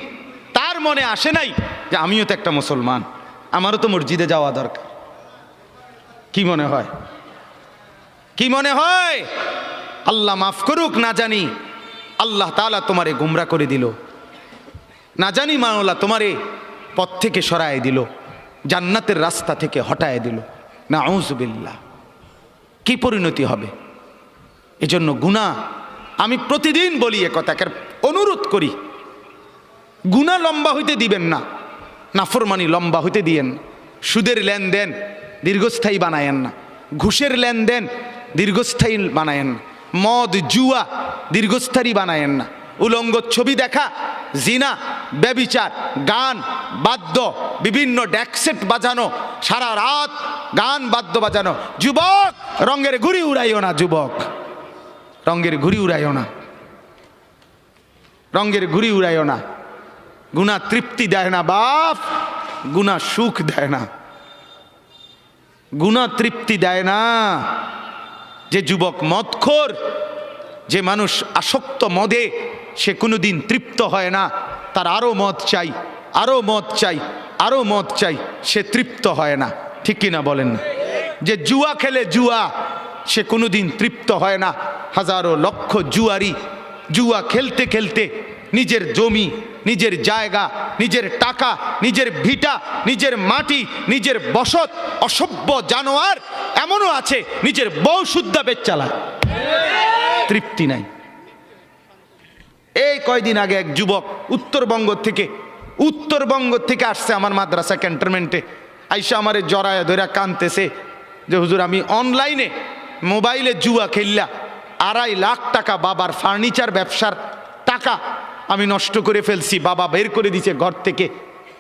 তার মনে আসে নাই যে আমিও তো একটা মুসলমান, আমারও তো মসজিদে যাওয়া দরকার। কি মনে হয়? কি মনে হয়? আল্লাহ মাফ করুক, না জানি আল্লাহ তাআলা তোমারে গুমরা করে দিল, না জানি মাওলা তোমারে পথ থেকে সরায় দিল, জান্নাতের রাস্তা থেকে হটায় দিল। নাউযুবিল্লাহ। কি পরিণতি হবে? এজন্য গুনাহ, আমি প্রতিদিন বলি এ কথা, অনুরোধ করি, গুনাহ লম্বা হইতে দিবেন না, নাফরমানি লম্বা হইতে দিয়েন। সুদের লেনদেন দীর্ঘস্থায়ী বানায়েন না, ঘুষের লেনদেন দীর্ঘস্থায়ী বানায়েন না, মদ জুয়া দীর্ঘস্থায়ী বানায়েন না, উলঙ্গ ছবি দেখা, জিনা, ব্যভিচার, গান বাদ্য, বিভিন্ন ড্যাকসেট বাজানো, সারা রাত গান বাদ্য বাজানো। যুবক, রঙের ঘুড়ি উড়াইও না, যুবক, রঙের ঘুড়ি উড়াইও না, রঙের ঘুড়ি উড়াইও না। গুনাহ তৃপ্তি দেয় না বাপ, গুনাহ সুখ দেয় না, গুনাহ তৃপ্তি দেয় না। যে যুবক মদখোর, যে মানুষ আসক্ত মদে, সে কোনোদিন তৃপ্ত হয় না, তার আরো মদ চাই, আরো মদ চাই, আরো মদ চাই, সে তৃপ্ত হয় না। ঠিক কিনা বলেন না? যে জুয়া খেলে, জুয়া, সে কোনোদিন তৃপ্ত হয় না। হাজারো লক্ষ জুয়ারি জুয়া খেলতে খেলতে নিজের জমি, নিজের জায়গা, নিজের টাকা, নিজের ভিটা, নিজের মাটি, নিজের বসত, অসভ্য জানোয়ার এমনও আছে নিজের বউ শুদ্ধা বেচ চালায়, তৃপ্তি নাই। এই কয়দিন আগে এক যুবক উত্তরবঙ্গ থেকে আসছে আমার মাদ্রাসা ক্যান্টনমেন্টে, আইসা আমারে জড়ায় ধরে কানতেছে যে হুজুর, আমি অনলাইনে মোবাইলে জুয়া খেললা 2.5 লাখ টাকা বাবার ফার্নিচার ব্যবসার টাকা আমি নষ্ট করে ফেলছি, বাবা বের করে দিয়েছে ঘর থেকে।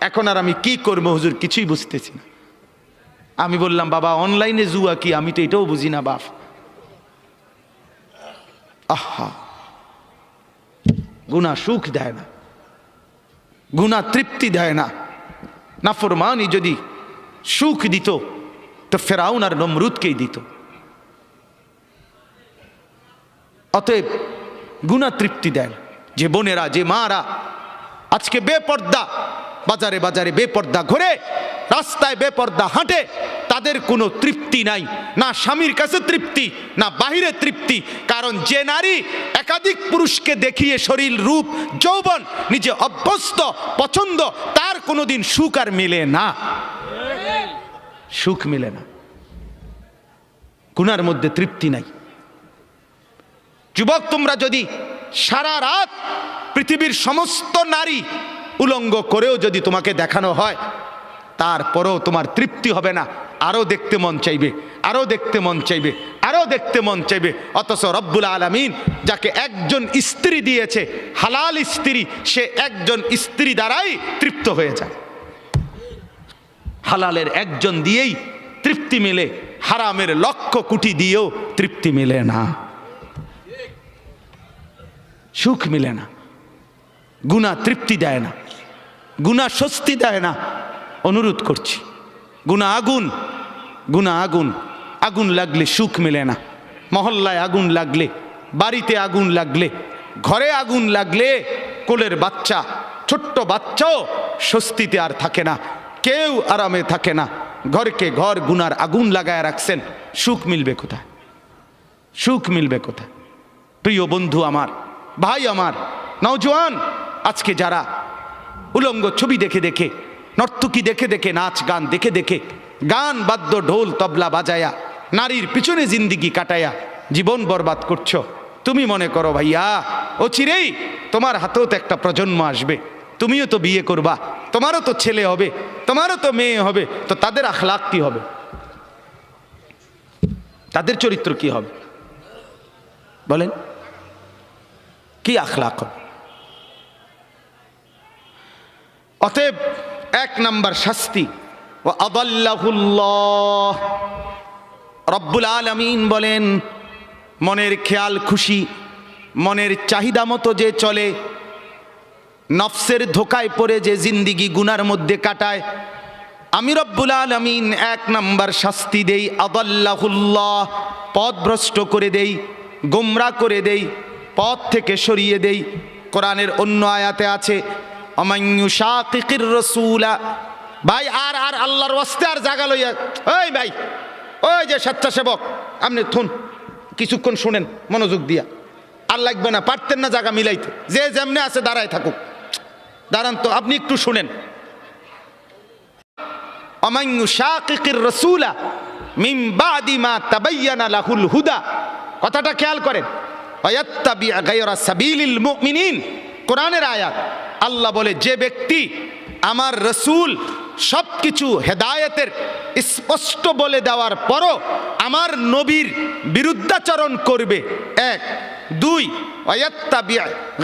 এখন আর আমি কি করবো হুজুর, কিছুই বুঝতেছি না। আমি বললাম, বাবা অনলাইনে জুয়া কি? আমি তো এটাও বুঝি না বাপ। আহা, গুনাহ সুখ দেয় না, গুনাহ তৃপ্তি দেয় না। নাফরমানি যদি সুখ দিত তো ফেরাউন আর নমরুদকেই দিত। অতএব গুনাহ তৃপ্তি দেয় না। যে বোনেরা, যে মারা আজকে বেপর্দা বাজারে বাজারে বেপর্দা ঘুরে, রাস্তায় বেপর্দা হাঁটে, তাদের কোনো তৃপ্তি নাই, না স্বামীর কাছে তৃপ্তি, না বাহিরে তৃপ্তি। কারণ যে নারী একাধিক পুরুষকে দেখিয়ে শরীর, রূপ, যৌবন নিজে অভ্যস্ত, পছন্দ, তার কোনোদিন সুখ আর মিলে না, সুখ মিলে না। গুনার মধ্যে তৃপ্তি নাই। যুবক, তোমরা যদি সারা রাত পৃথিবীর সমস্ত নারী উলঙ্গ করেও যদি তোমাকে দেখানো হয়, তারপরেও তোমার তৃপ্তি হবে না, আরো দেখতে মন চাইবে, আরো দেখতে মন চাইবে, আরো দেখতে মন চাইবে। অথচ রব্বুল আলামিন যাকে একজন স্ত্রী দিয়েছে, হালাল স্ত্রী, সে একজন স্ত্রী দ্বারাই তৃপ্ত হয়ে যায়। হালালের একজন দিয়েই তৃপ্তি মেলে, হারামের লক্ষ কোটি দিয়েও তৃপ্তি মেলে না, সুখ মিলে না। গুনাহ তৃপ্তি দেয় না, গুনাহ স্বস্তি দেয় না। অনুরোধ করছি, গুনাহ আগুন, গুনাহ আগুন, আগুন লাগলে সুখ মিলে না। মহল্লায় আগুন লাগলে, বাড়িতে আগুন লাগলে, ঘরে আগুন লাগলে কোলের বাচ্চা, ছোট্ট বাচ্চাও স্বস্তিতে আর থাকে না, কেউ আরামে থাকে না। ঘরকে ঘর গুনার আগুন লাগায় রাখছেন, সুখ মিলবে কোথায়? সুখ মিলবে কোথায়? প্রিয় বন্ধু আমার, ভাই আমার, নওজোয়ান, আজকে যারা উলঙ্গ ছবি দেখে দেখে, নর্তকী দেখে দেখে, নাচ গান দেখে দেখে, গান বাদ্য ঢোল তবলা বাজায়া নারীর পিছনে জিন্দিগি কাটায়া জীবন বরবাদ করছো, তুমি মনে করো ভাইয়া অচিরেই তোমার হাতেও তো একটা প্রজন্ম আসবে, তুমিও তো বিয়ে করবা, তোমারও তো ছেলে হবে, তোমারও তো মেয়ে হবে, তো তাদের আখলাক কি হবে? তাদের চরিত্র কি হবে বলেন? কি আখলাক হবে? অতএব 1 নাম্বার শাস্তি, ওয়া আদাল্লাহুল্লাহ, রব্বুল আলামিন বলেন, মনের খেয়াল খুশি, মনের চাহিদা মতো যে চলে, নফসের ধোকায় পড়ে যে জিন্দিগি গুনার মধ্যে কাটায়, আমি রব্বুল আলামিন 1 নাম্বার শাস্তি দেই, আদাল্লাহুল্লাহ, পথভ্রষ্ট করে দেই, গোমরা করে দেই, পথ থেকে সরিয়ে দেই। কোরআনের অন্য আয়াতে আছে, আমাইয়ুশাকিকির রাসূলা। ভাই আর আল্লাহর ওয়াস্তে আর জায়গা লইয়া, ওই ভাই, ওই যে স্বেচ্ছাসেবক, আপনি থুন, কিছুক্ষণ শুনেন মনোযোগ দিয়া, আর লাগবে না, পারতেন না জায়গা মিলাইতে, যে যেমনে আছে দাঁড়ায় থাকুক, দাঁড়ান তো, আপনি একটু শুনেন। আমাইয়ুশাকিকির রাসূলা মিন বাদি মা তাবায়্যানা লাহুল হুদা, কথাটা খেয়াল করেন। ওয়ায়াত্তাবি গায়রা সাবিলিল মুমিনিন, কোরআনের আয়াত। আল্লাহ বলে, যে ব্যক্তি আমার রসুল সব কিছু হেদায়েতের স্পষ্ট বলে দেওয়ার পরও আমার নবীর বিরুদ্ধাচরণ করবে, 1, 2, ওয়ায়াত্তাবি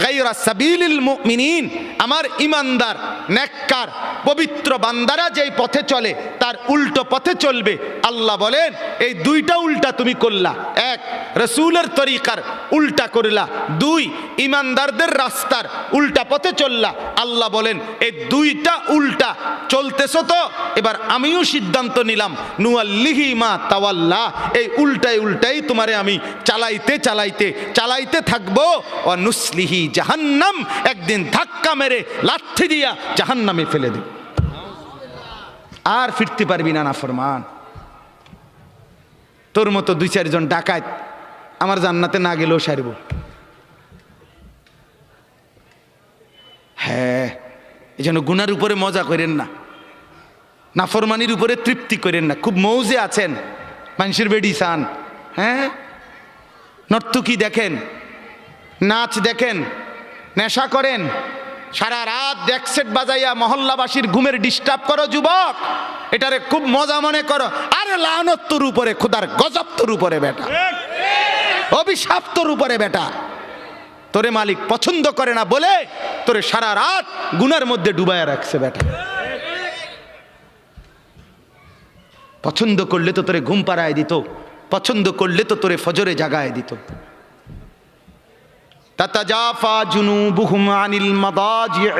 গায়রা সাবিলিল মুমিনিন, আমার ইমানদার নেককার পবিত্র বান্দারা যেই পথে চলে তার উল্টো পথে চলবে। আল্লাহ বলেন, এই 2টা উল্টা তুমি করলা, 1 রসুলের তরিকার উল্টা করলা, 2 ইমানদারদের রাস্তার উল্টা পথে চললা। আল্লাহ বলেন, এই 2টা উল্টা চলতেছ তো, এবার আমিও সিদ্ধান্ত নিলাম, নুয়াল্লিহি মা তাওয়াল্লা, এই উল্টাই তোমারে আমি চালাইতে চালাইতে চালাইতে থাকবো। ওয়া নুসলিহি জাহান্নাম, একদিন ধাক্কা মেরে লাথি দিয়া জাহান্নামে ফেলে দেব, আর ফিরতে পারবি না নাফরমান। তোর মতো 2-4 জন ডাকাত আমার জান্নাতে না গেলেও সারব। হ্যাঁ, এই জন্য গুনার উপরে মজা করেন না, নাফরমানির উপরে তৃপ্তি করেন না। খুব মৌজে আছেন, মানুষের বেডি চান, হ্যাঁ, নর্তকী দেখেন, নাচ দেখেন, নেশা করেন, সারা রাত ডেকসেট বাজাইয়া মহল্লাবাসীর ঘুমের ডিস্টার্ব করো যুবক, এটারে খুব মজা মনে করো। আরে লানত তোর উপরে, খোদার গজব তোর উপরে বেটা। অভিশাপ তোর উপরে বেটা। তোরে মালিক পছন্দ করে না বলে তোরে সারা রাত গুনার মধ্যে ডুবায়া রাখছে বেটা। পছন্দ করলে তো তোরে ঘুম পাড়ায় দিত, পছন্দ করলে তো তোরে ফজরে জাগায় দিত। তাতাজাফা জুনুবুহুম আনিল মাদাজি'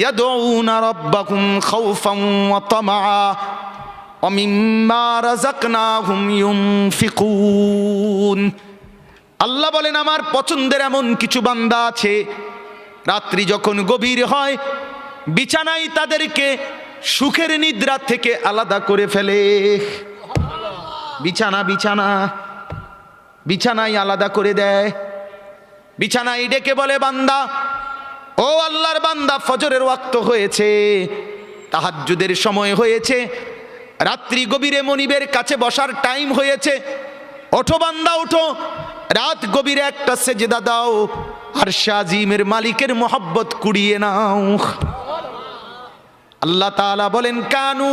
ইয়াদউনা রাব্বাহুম খাউফান ওয়া তামআ ওয়া মিম্মা রাযাকনাহুম ইউনফিকুন। আল্লাহ বলেন আমার পছন্দের এমন কিছু বান্দা আছে, রাত্রি যখন গভীর হয় বিছানায় তাদেরকে সুখের নিদ্রা থেকে আলাদা করে ফেলে। বিছানায় আলাদা করে দেয়। বিছানায় ডেকে বলে বান্দা, ও আল্লাহর বান্দা, ফজরের ওয়াক্ত হয়েছে, তাহাজ্জুদের সময় হয়েছে, রাত্রি গভীরে মনিবের কাছে বসার টাইম হয়েছে, ওঠো বান্দা ওঠো, রাত গভীরে একটা সেজদা দাও, আরশে আজিমের মালিকের মোহাব্বত কুড়িয়ে নাও। আল্লাহ তাআলা বলেন কানু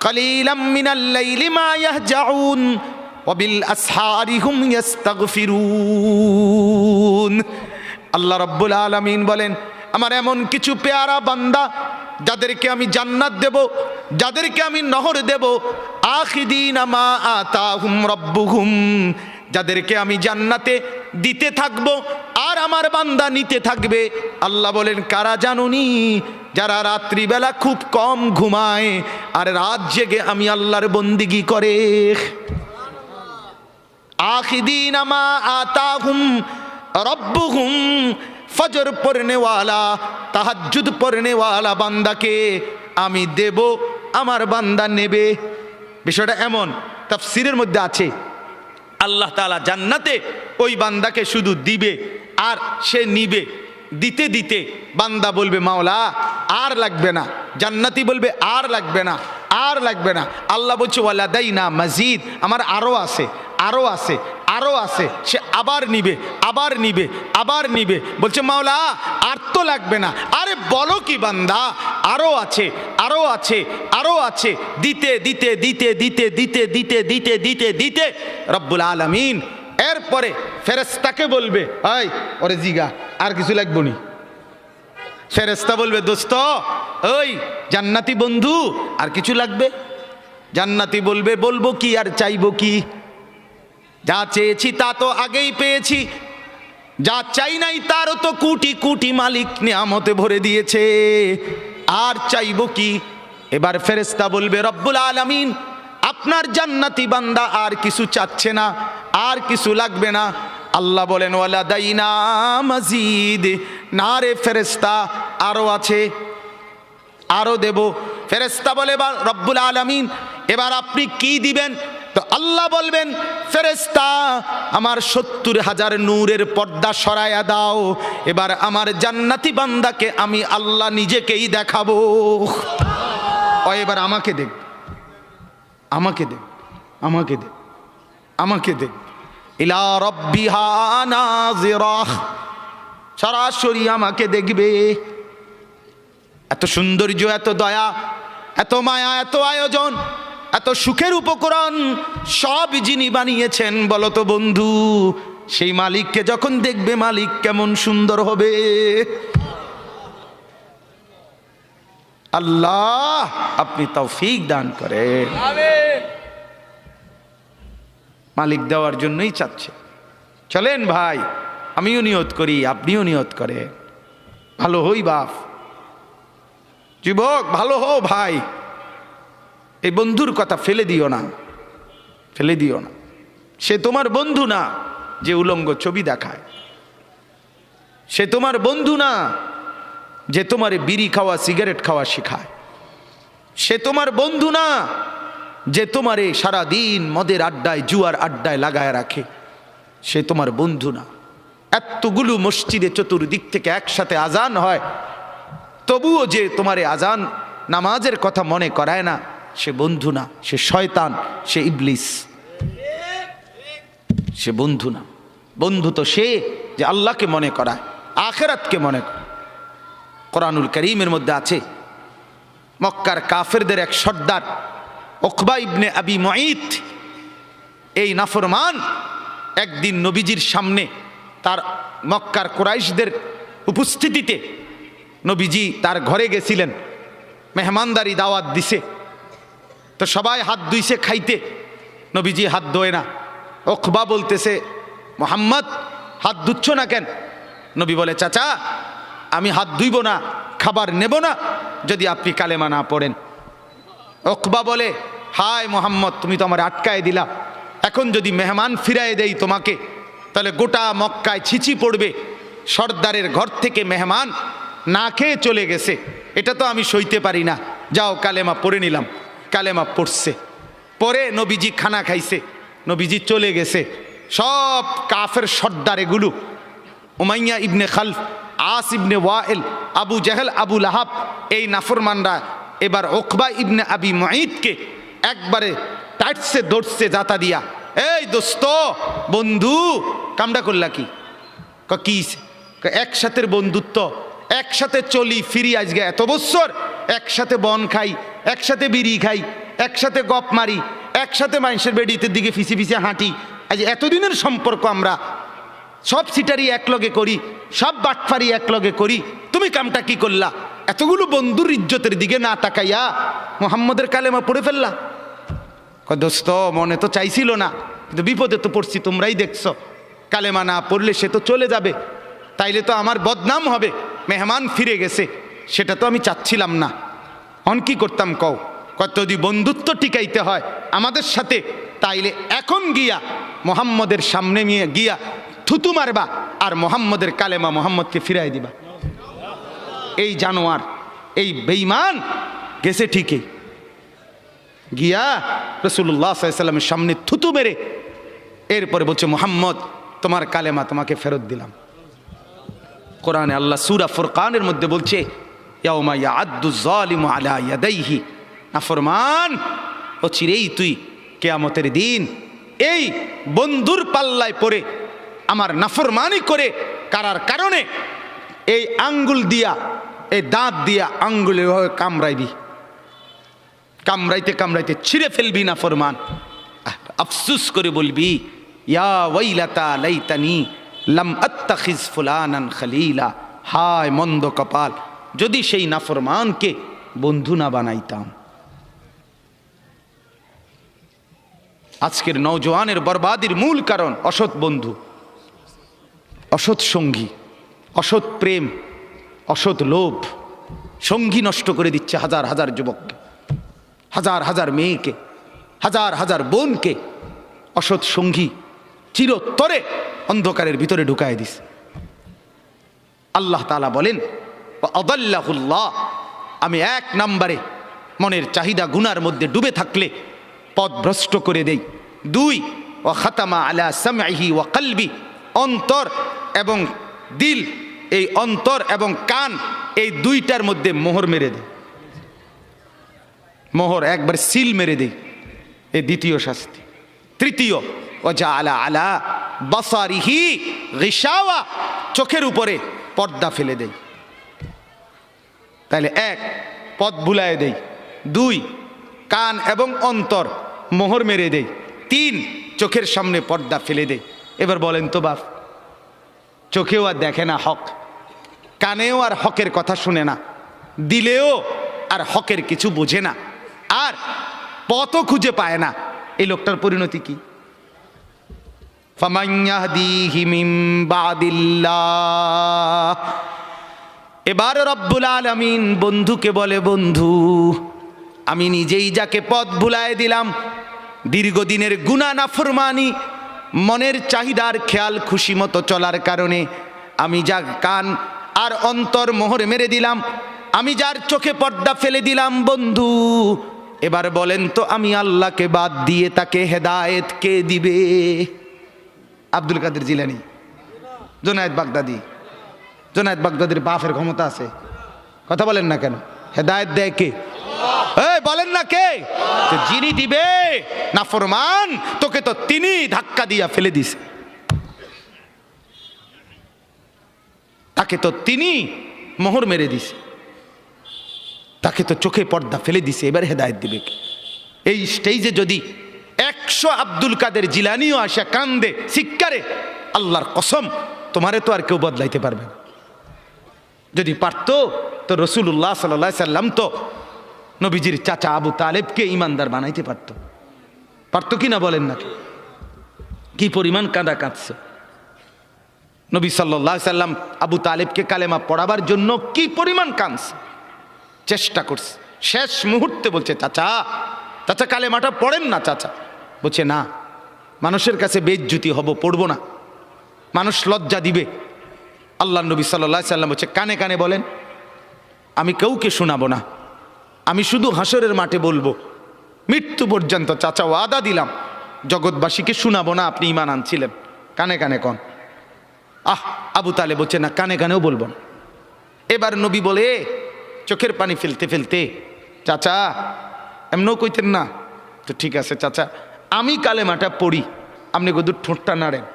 কালিলাম মিনাল লাইলি মা ইয়াহজাউন ওয়া বিল আসহারি হুম ইস্তাগফিরুন। আল্লাহ রাব্বুল আলামিন বলেন আমার এমন কিছু পেয়ারা বান্দা যাদেরকে আমি জান্নাত দেব, যাদেরকে আমি নহর দেব, আখিদিনা মা আতাহুম রাব্বুহুম, যাদেরকে আমি জান্নাতে দিতে থাকব আর আমার বান্দা নিতে থাকবে। আল্লাহ বলেন কারা জানুনি? যারা রাত্রিবেলা খুব কম ঘুমায় আর রাত জেগে আমি আল্লাহর বন্দিগি করে। আখিদিনা মা আতাহুম রব্বুহুম, ফজর পড়নেওয়ালা তাহাজ্জুদ পড়নেওয়ালা বান্দাকে আমি দেব, আমার বান্দা নেবে। বিষয়টা এমন, তাফসীরের মধ্যে আছে আল্লাহ তাআলা জান্নাতে ওই বান্দাকে শুধু দিবে আর সে নিবে। দিতে দিতে বান্দা বলবে মাওলা আর লাগবে না, জান্নাতি বলবে আর লাগবে না, আর লাগবে না। আল্লাহ বলছে ওয়ালাদাইনা মাজিদ, আমার আরো আছে, আরো আছে, আরো আছে। সে আবার নিবে, আবার নিবে, আবার নিবে। বলছে মাওলা আর তো লাগবে না। আরে বলো কি বান্দা, আরো আছে, আরো আছে, আরো আছে। দিতে দিতে দিতে দিতে দিতে দিতে দিতে দিতে দিতে রব্বুল আলামিন এরপরে ফেরেশতাকে বলবে এই ওরে জিগা আর কিছু লাগবে নি। ফেরেশতা বলবে দোস্ত ওই জান্নাতি বন্ধু আর কিছু লাগবে? জান্নাতি বলবে বলবো কি আর চাইবো কি? যা চেয়েছি তা তো আগেই পেয়েছি, যা চাই নাই তারও তো কোটি কোটি মালিক নিয়ামতে ভরে দিয়েছে, আর চাইবো কি? এবার ফেরেশতা বলবে রব্বুল আলামিন আপনার জান্নাতি বান্দা আর কিছু চাচ্ছে না, আর কিছু লাগবে না। আল্লাহ বলেন ওয়ালাদাইনা মাজিদ, না রে ফেরেশতা আরো আছে, আরো দেব। ফেরেশতা বলে রব্বুল আলামিন এবার আপনি কি দিবেন? তো আল্লাহ বলবেন ফেরেশতা আমার ৭০,০০০ নূরের পর্দা সরায়া দাও, এবার আমার জান্নাতি বান্দাকে আমি আল্লাহ নিজেকেই দেখাবো। ও এবার আমাকে দেখ, আমাকে দেখ, আমাকে দেখ, আমাকে দেখ। ইলা রাব্বিহা নাযিরাহ, সরাসরি আমাকে দেখবে। এত সৌন্দর্য, এত দয়া, এত মায়া, এত আয়োজন, এত সুখের উপকরণ সব যিনি বানিয়েছেন বলো তো বন্ধু, সেই মালিককে যখন দেখবে মালিক কেমন সুন্দর হবে। আল্লাহ আপনি তৌফিক দান করেন। মালিক দেওয়ার জন্যই চাচ্ছে। চলেন ভাই, আমিও নিয়ত করি, আপনিও নিয়ত করেন। ভালো হই বাপ, যুবক ভালো হও ভাই। এই বন্ধুর কথা ফেলে দিও না, ফেলে দিও না। সে তোমার বন্ধু না যে উলঙ্গ ছবি দেখায়, সে তোমার বন্ধু না যে তোমার বিড়ি খাওয়া সিগারেট খাওয়া শেখায়, সে তোমার বন্ধু না যে তোমারে সারাদিন মদের আড্ডায় জুয়ার আড্ডায় লাগায় রাখে, সে তোমার বন্ধু না। এতগুলো মসজিদে চতুর্দিক থেকে একসাথে আজান হয়, তবুও যে তোমারে আজান নামাজের কথা মনে করায় না, সে বন্ধু না, সে শয়তান, সে ইবলিস, সে বন্ধু না। বন্ধু তো সে যে আল্লাহকে মনে করায়, আখিরাতকে মনে করে। কোরআনুল কারীমের মধ্যে আছে মক্কার কাফেরদের এক সর্দার উকবা ইবনে আবি মুঈত, এই নাফরমান একদিন নবীজির সামনে তার মক্কার কুরাইশদের উপস্থিতিতে নবীজি তার ঘরে গেছিলেন, মেহমানদারি দাওয়াত দিছে, তো সবাই হাত ধুইছে খাইতে, নবীজি হাত ধোয় না। উকবা বলতেছে, মোহাম্মদ হাত ধুচ্ছ না কেন? নবী বলে, চাচা আমি হাত ধুইব না, খাবার নেব না যদি আপনি কালেমা না পড়েন। উকবা বলে, হায় মোহাম্মদ, তুমি তো আমার আটকায় দিলা, এখন যদি মেহমান ফিরায় দেই তোমাকে তাহলে গোটা মক্কায় ছিচি পড়বে, সর্দারের ঘর থেকে মেহমান না খেয়ে চলে গেছে, এটা তো আমি সইতে পারি না, যাও কালেমা পড়ে নিলাম। কালেমা পড়ছে, পরে নবীজি খানা খাইছে, নবীজি চলে গেছে। সব কাফের সর্দার এগুলো, উমাইয়া ইবনে খালফ, আস ইবনে ওয়াইল, আবু জাহেল, আবু লাহাব, এই নাফরমানরা এবার উকবা ইবনে আবি মুঈদকে একবারে টাইটসে ধরছে জাতা দিয়া, এই দোস্ত বন্ধু কামড়া করলা কি? কি একসাথে বন্ধুত্ব, একসাথে চলি ফিরি, আজকে এত বছর একসাথে বন খাই, একসাথে বিড়ি খাই, একসাথে গপ মারি, একসাথে মানুষের বেডিতে দিকে ফিসি ফিসে হাঁটি, আজ এতদিনের সম্পর্ক আমরা সব সিটারি একলগে করি, সব বাটফারি একলগে করি, তুমি কামটা কি করলা? এতগুলো বন্ধুর ইজ্জতের দিকে না তাকাইয়া মুহাম্মদের কালেমা পড়ে ফেললা। দোস্ত মনে তো চাইছিল না, কিন্তু বিপদে তো পড়ছি, তোমরাই দেখছো, কালেমা না পড়লে সে তো চলে যাবে, তাইলে তো আমার বদনাম হবে, মেহমান ফিরে গেছে, সেটা তো আমি চাচ্ছিলাম না। অন কি করতাম কও? কত যদি বন্ধুত্ব টিকাইতে হয় আমাদের সাথে, তাইলে এখন গিয়া মোহাম্মদের সামনে নিয়ে গিয়া থুতু মারবা আর মোহাম্মদের কালেমা মোহাম্মদকে ফিরাই দিবা। এই জানোয়ার, এই বেঈমান গেছে ঠিকই, গিয়া রাসূলুল্লাহ সাল্লাল্লাহু আলাইহি ওয়াসাল্লামের সামনে থুতু মেরে এরপরে বলছে, মোহাম্মদ তোমার কালেমা তোমাকে ফেরত দিলাম। কোরআনে আল্লাহ সূরা ফুরকানের মধ্যে বলছে, ইয়াউমা ইয়াআদ্দু যালিমু আলা ইয়াদাইহি, নাফরমান ও চিরেই তুই কিয়ামতের দিন এই বন্ধুর পাল্লায় পড়ে আমার নাফরমানি করে কারার কারণে এই আঙ্গুল দিয়া, এই দাঁত দিয়া আঙ্গুলে কামড়াইবি, কামড়াইতে কামড়াইতে ছিঁড়ে ফেলবি নাফরমান। আফসুস করে বলবি, ইয়া ওয়াইলাতা লাইতানি লাম আত্তাখিজ ফুলানান খলিলা, হায় মন্দ কপাল, যদি সেই নাফরমানকে বন্ধু না বানাইতাম। আজকের নওজোয়ানের বরবাদির মূল কারণ অসৎ বন্ধু, অসৎ সঙ্গী, অসৎ প্রেম, অসৎ লোভ। সঙ্গী নষ্ট করে দিচ্ছে হাজার হাজার যুবককে, হাজার হাজার মেয়েকে, হাজার হাজার বোনকে অসৎ সঙ্গী চিরতরে অন্ধকারের ভিতরে ঢুকায় দিস। আল্লাহ তাআলা বলেন, আদাল্লাহুল্লাহ, আমি এক নম্বরে মনের চাহিদা গুনার মধ্যে ডুবে থাকলে পথভ্রষ্ট করে দেই। দুই, ও খাতামা আলা সামঈহি ওয়া কলবি, অন্তর এবং দিল, এই অন্তর এবং কান, এই দুইটার মধ্যে মোহর মেরে দেয়, মোহর একবার সিল মেরে দেয়, এই দ্বিতীয় শাস্তি। তৃতীয়, ও জাআলা আলা বাসারিহি গিশাওয়া, চোখের উপরে পর্দা ফেলে দেয়। তাহলে এক, পথ ভুলায় দেয়। দুই, কান এবং অন্তর মোহর মেরে দেয়। তিন, চোখের সামনে পর্দা ফেলে দেয়। এবার বলেন তো বাপ, চোখেও আর দেখে না হক, কানেও আর হকের কথা শুনে না, দিলেও আর হকের কিছু বোঝে না, আর পথও খুঁজে পায় না, এই লোকটার পরিণতি কি? ফামান ইয়াহদিহি মিন বাদিল্লাহ। এবার রব্বুল আলামিন বন্ধুকে বলে, বন্ধু আমি নিজেই যাকে পথ ভুলায় দিলাম, দীর্ঘদিনের গুনাহ নাফরমানি, মনের চাহিদার খেয়াল খুশি মতো চলার কারণে আমি যা কান আর অন্তর মোহর মেরে দিলাম, আমি যার চোখে পর্দা ফেলে দিলাম, বন্ধু এবার বলেন তো আমি আল্লাহকে বাদ দিয়ে তাকে হেদায়েত কে দিবে? আব্দুল কাদের জিলানী, জুনায়েদ বাগদাদি। জুনায়েদ বাগদাদির বাপের ক্ষমতা আছে, কথা বলেন না কেন? হেদায়েত দেয় কে? বলেন না কে? যিনি দিবে নাফরমান, তোকে তো তিনি ধাক্কা দিয়া ফেলে দিছে, তাকে তো তিনি মোহর মেরে দিছে, তাকে তো চোখে পর্দা ফেলে দিছে, এবার হেদায়েত দিবে কে? এই স্টেজে যদি এক 100 আব্দুল কাদের জিলানিও আসা কান্দে শিক্ষারে, আল্লাহর কসম তোমারে তো আর কেউ বদলাইতে পারবে না। যদি পারতো তো রাসূলুল্লাহ সাল্লাল্লাহু আলাইহি সাল্লাম তো নবীজির চাচা আবু তালেবকে ইমানদার বানাইতে পারতো কি না বলেন নাকি? কি পরিমাণ কাঁদা কাঁদছে নবী সাল্লাল্লাহু আলাইহি সাল্লাম আবু তালেবকে কালেমা পড়াবার জন্য কি পরিমাণ কাঁদছে, চেষ্টা করছে। শেষ মুহূর্তে বলছে চাচা কালেমাটা পড়েন না। চাচা বলছে না, মানুষের কাছে বেইজ্জতি হব, পড়বো না, মানুষ লজ্জা দিবে। আল্লাহ নবী সাল্লাল্লাহু আলাইহি সাল্লাম বলছে কানে কানে বলেন, আমি কাউকে শোনাবো না, আমি শুধু হাসরের মাঠে বলবো, মৃত্যু পর্যন্ত চাচা ওয়াদা দিলাম জগৎবাসীকে শোনাবো না আপনি ঈমান আনছিলেন, কানে কানে কন। আবু তালেব বলছে না, কানে কানেও বলবো না। এবার নবী বলে চোখের পানি ফেলতে ফেলতে, চাচা এমনও কইতেন না তো, ঠিক আছে চাচা আমি কালেমাটা পড়ি, আপনি শুধু ঠোঁটটা নাড়েন,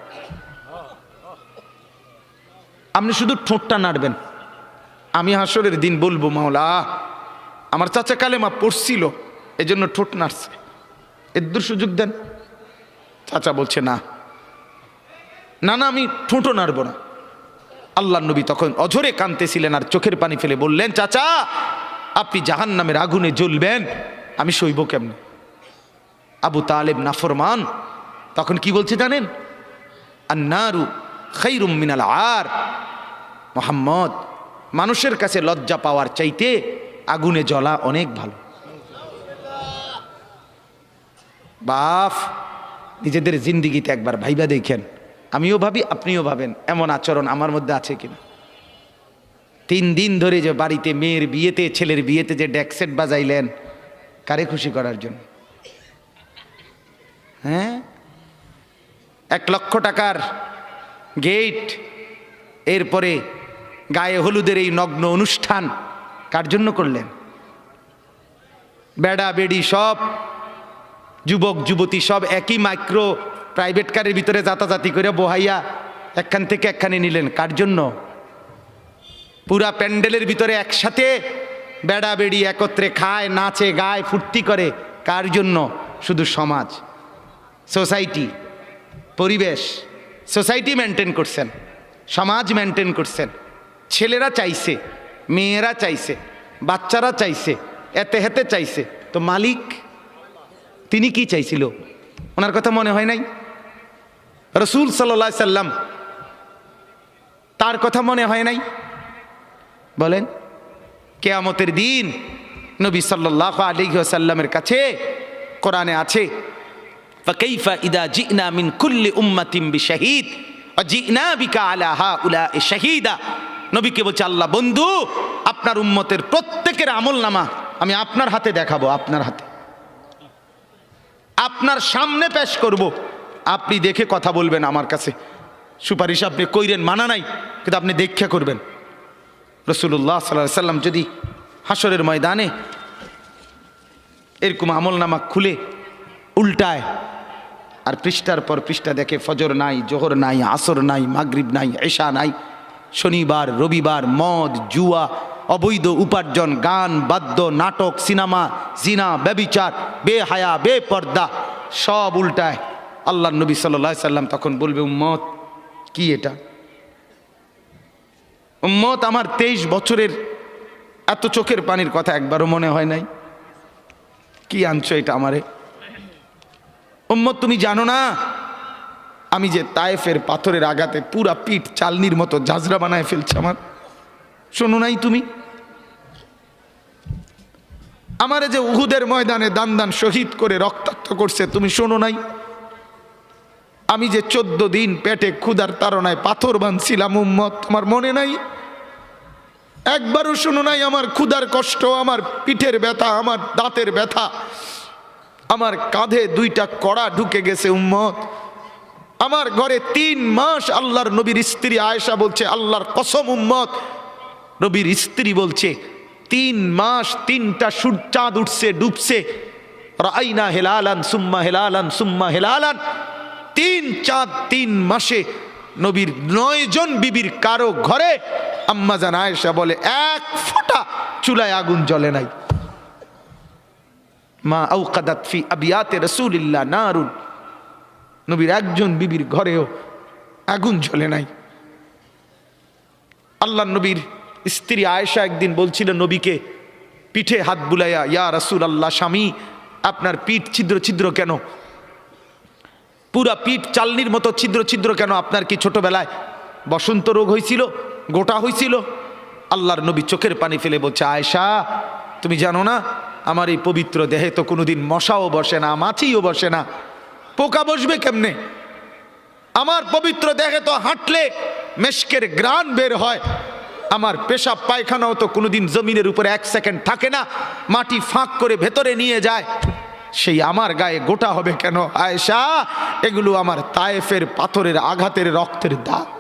আপনি শুধু ঠোঁটটা নাড়বেন, আমি হাসরের দিন বলবো মাওলা আমার চাচা কালেমা পড়ছিল এজন্য ঠোঁট নাড়ছে, এর সুযোগ দেন। চাচা বলছে না না না, আমি ঠোঁটও নাড়ব না। আল্লাহ নবী তখন অঝরে কাঁদতেছিলেন আর চোখের পানি ফেলে বললেন, চাচা আপনি জাহান্নামের আগুনে জ্বলবেন, আমি সইব কেমনে? আবু তালেব নাফরমান তখন কি বলছে জানেন? আন্নারু খায়রুম মিনাল আর, মুহাম্মদ মানুষের কাছে লজ্জা পাওয়ার চাইতে আগুনে জ্বলা অনেক ভালো। বাপ নিজেদের জিন্দিগিতে একবার ভাইবা দেখেন, আমিও ভাবি আপনিও ভাবেন এমন আচরণ আমার মধ্যে আছে কিনা। 3 দিন ধরে যে বাড়িতে মেয়ের বিয়েতে ছেলের বিয়েতে যে ডেকসেট বাজাইলেন কারে খুশি করার জন্য? হ্যাঁ, 1 লক্ষ টাকার গেট, এরপরে গায়ে হলুদের এই নগ্ন অনুষ্ঠান কার জন্য করলেন? বেড়া বেড়ি সব যুবক যুবতী সব একই মাইক্রো প্রাইভেট কারের ভিতরে যাতাযাতি করে বহাইয়া একখান থেকে একখানে নিলেন, কার জন্য? পুরা প্যান্ডেলের ভিতরে একসাথে বেড়া বেড়ি একত্রে খায়, নাচে, গায়, ফুর্তি করে, কার জন্য? শুধু সমাজ, সোসাইটি, পরিবেশ, সোসাইটি মেনটেন করছেন, সমাজ মেনটেন করছেন। ছেলেরা চাইছে, মেয়েরা চাইছে, বাচ্চারা চাইছে, এতে হেতে চাইছে, তো মালিক তিনি কি চাইছিল? ওনার কথা মনে হয় নাই? রাসূল সাল্লাল্লাহু আলাইহি সাল্লাম তার কথা মনে হয় নাই? বলেন, কিয়ামতের দিন নবী সাল্লাল্লাহু আলাইহি ওয়াসাল্লামের কাছে কোরআনে আছে, ফাকাইফা ইদা জিনা মিন কুল্লি উম্মাতিন বিশাহিদ ওয়া জিনা বিকা আলা হাউলাই শাহিদা। নবীকে বলছে আল্লাহ, বন্ধু আপনার উম্মতের প্রত্যেকের আমলনামা আমি আপনার হাতে দেখাবো, আপনার হাতে, আপনার সামনে পেশ করব, আপনি দেখে কথা বলবেন। আমার কাছে সুপারিশ আপনি কইরেন, মানা নাই, কিন্তু আপনি দেখে করবেন। রাসূলুল্লাহ সাল্লাল্লাহু আলাইহি সাল্লাম যদি হাসরের ময়দানে এরকম আমলনামা খুলে উল্টায় আর পৃষ্ঠার পর পৃষ্ঠা দেখে ফজর নাই, জোহর নাই, আসর নাই, মাগরিব নাই, এশা নাই, শনিবার রবিবার, মদ জুয়া, অবৈধ উপার্জন, গান বাদ্য, নাটক, সিনেমা, জিনা, ব্যভিচার, বেহায়া, বেপর্দা সব উল্টায়। আল্লাহ নবী সাল্লাল্লাহু আলাইহি সাল্লাম তখন বলবে, উম্মত কি এটা? উম্মত আমার 23 বছরের এত চোখের পানির কথা একবারও মনে হয় নাই? কি আনছো এটা আমারে? উম্মত তুমি জানো না আমি যে তায়েফের পাথরের আঘাতে পুরা পিঠ চালনির মতো ঝাঁঝরা বানায় ফেলছে আমার? শোনো নাই তুমি? আমারে যে উহুদের ময়দানে দান দান শহীদ করে রক্তাক্ত করছে, তুমি শোনো নাই? আমি যে 14 দিন পেটে ক্ষুধার তাড়নায় পাথর বাঁধছিলাম, উম্মত তোমার মনে নাই? একবারও শোনো নাই আমার ক্ষুধার কষ্ট, আমার পিঠের ব্যথা, আমার দাঁতের ব্যথা, আমার কাঁধে 2টা কড়া ঢুকে গেছে? উম্মত আমার ঘরে 3 মাস আল্লাহর নবীর স্ত্রী আয়েশা বলছে, আল্লাহর কসম উম্মত, নবীর স্ত্রী বলছে 3 মাস 3টা চাঁদ উঠছে ডুবছে, রাআইনা হেলালান সুম্মা হেলালান সুম্মা হেলালান, 3 চাঁদ 3 মাসে নবীর 9 জন বিবির কারো ঘরে আম্মা জান আয়েশা বলে 1 ফোঁটা চুলায় আগুন জ্বলে নাই। মা আওকাদাত ফি আবিয়াতে রাসূলিল্লাহ নারুন, নবীর একজন বিবির ঘরেও আগুন জ্বলে নাই। আল্লাহ নবীর স্ত্রী আয়েশা একদিন বলছিল নবীকে পিঠে হাত বুলাইয়া, ইয়া রাসূলুল্লাহ, স্বামী আপনার পিঠ ছিদ্র ছিদ্র কেন, পুরা পিঠ চালনির মতো ছিদ্র ছিদ্র কেন? আপনার কি ছোটবেলায় বসন্ত রোগ হয়েছিল, গোটা হয়েছিল? আল্লাহর নবী চোখের পানি ফেলে বলছে, আয়েশা তুমি জানো না আমার এই পবিত্র দেহে তো কোনোদিন মশাও বসে না, মাছিও বসে না, পোকা বসবে কেমনে? আমার পবিত্র দেহে তো হাঁটলে মেশকের গ্রান বের হয়, আমার পেশাব পায়খানাও তো কোনোদিন জমিনের উপরে 1 সেকেন্ড থাকে না, মাটি ফাঁক করে ভেতরে নিয়ে যায়, সেই আমার গায়ে গোটা হবে কেন? আয়েশা এগুলো আমার তায়েফের পাথরের আঘাতের রক্তের দাগ।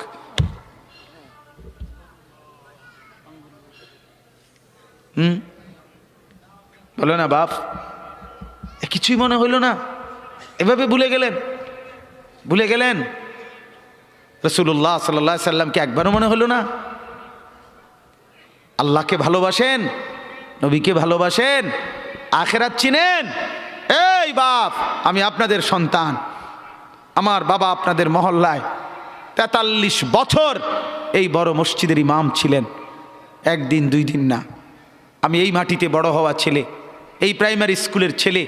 বলো না বাপ, কিছুই মনে হইল না? এভাবে ভুলে গেলেন, ভুলে গেলেন? রাসূলুল্লাহ সাল্লাল্লাহু আলাইহি সাল্লামকে একবারও মনে হলো না? আল্লাহকে ভালোবাসেন, নবীকে ভালোবাসেন, আখিরাত চিনেন? এই বাপ, আমি আপনাদের সন্তান, আমার বাবা আপনাদের মহল্লায় 43 বছর এই বড় মসজিদের ইমাম ছিলেন, একদিন 2 দিন না। আমি এই মাটিতে বড় হওয়া ছেলে, এই প্রাইমারি স্কুলের ছেলে,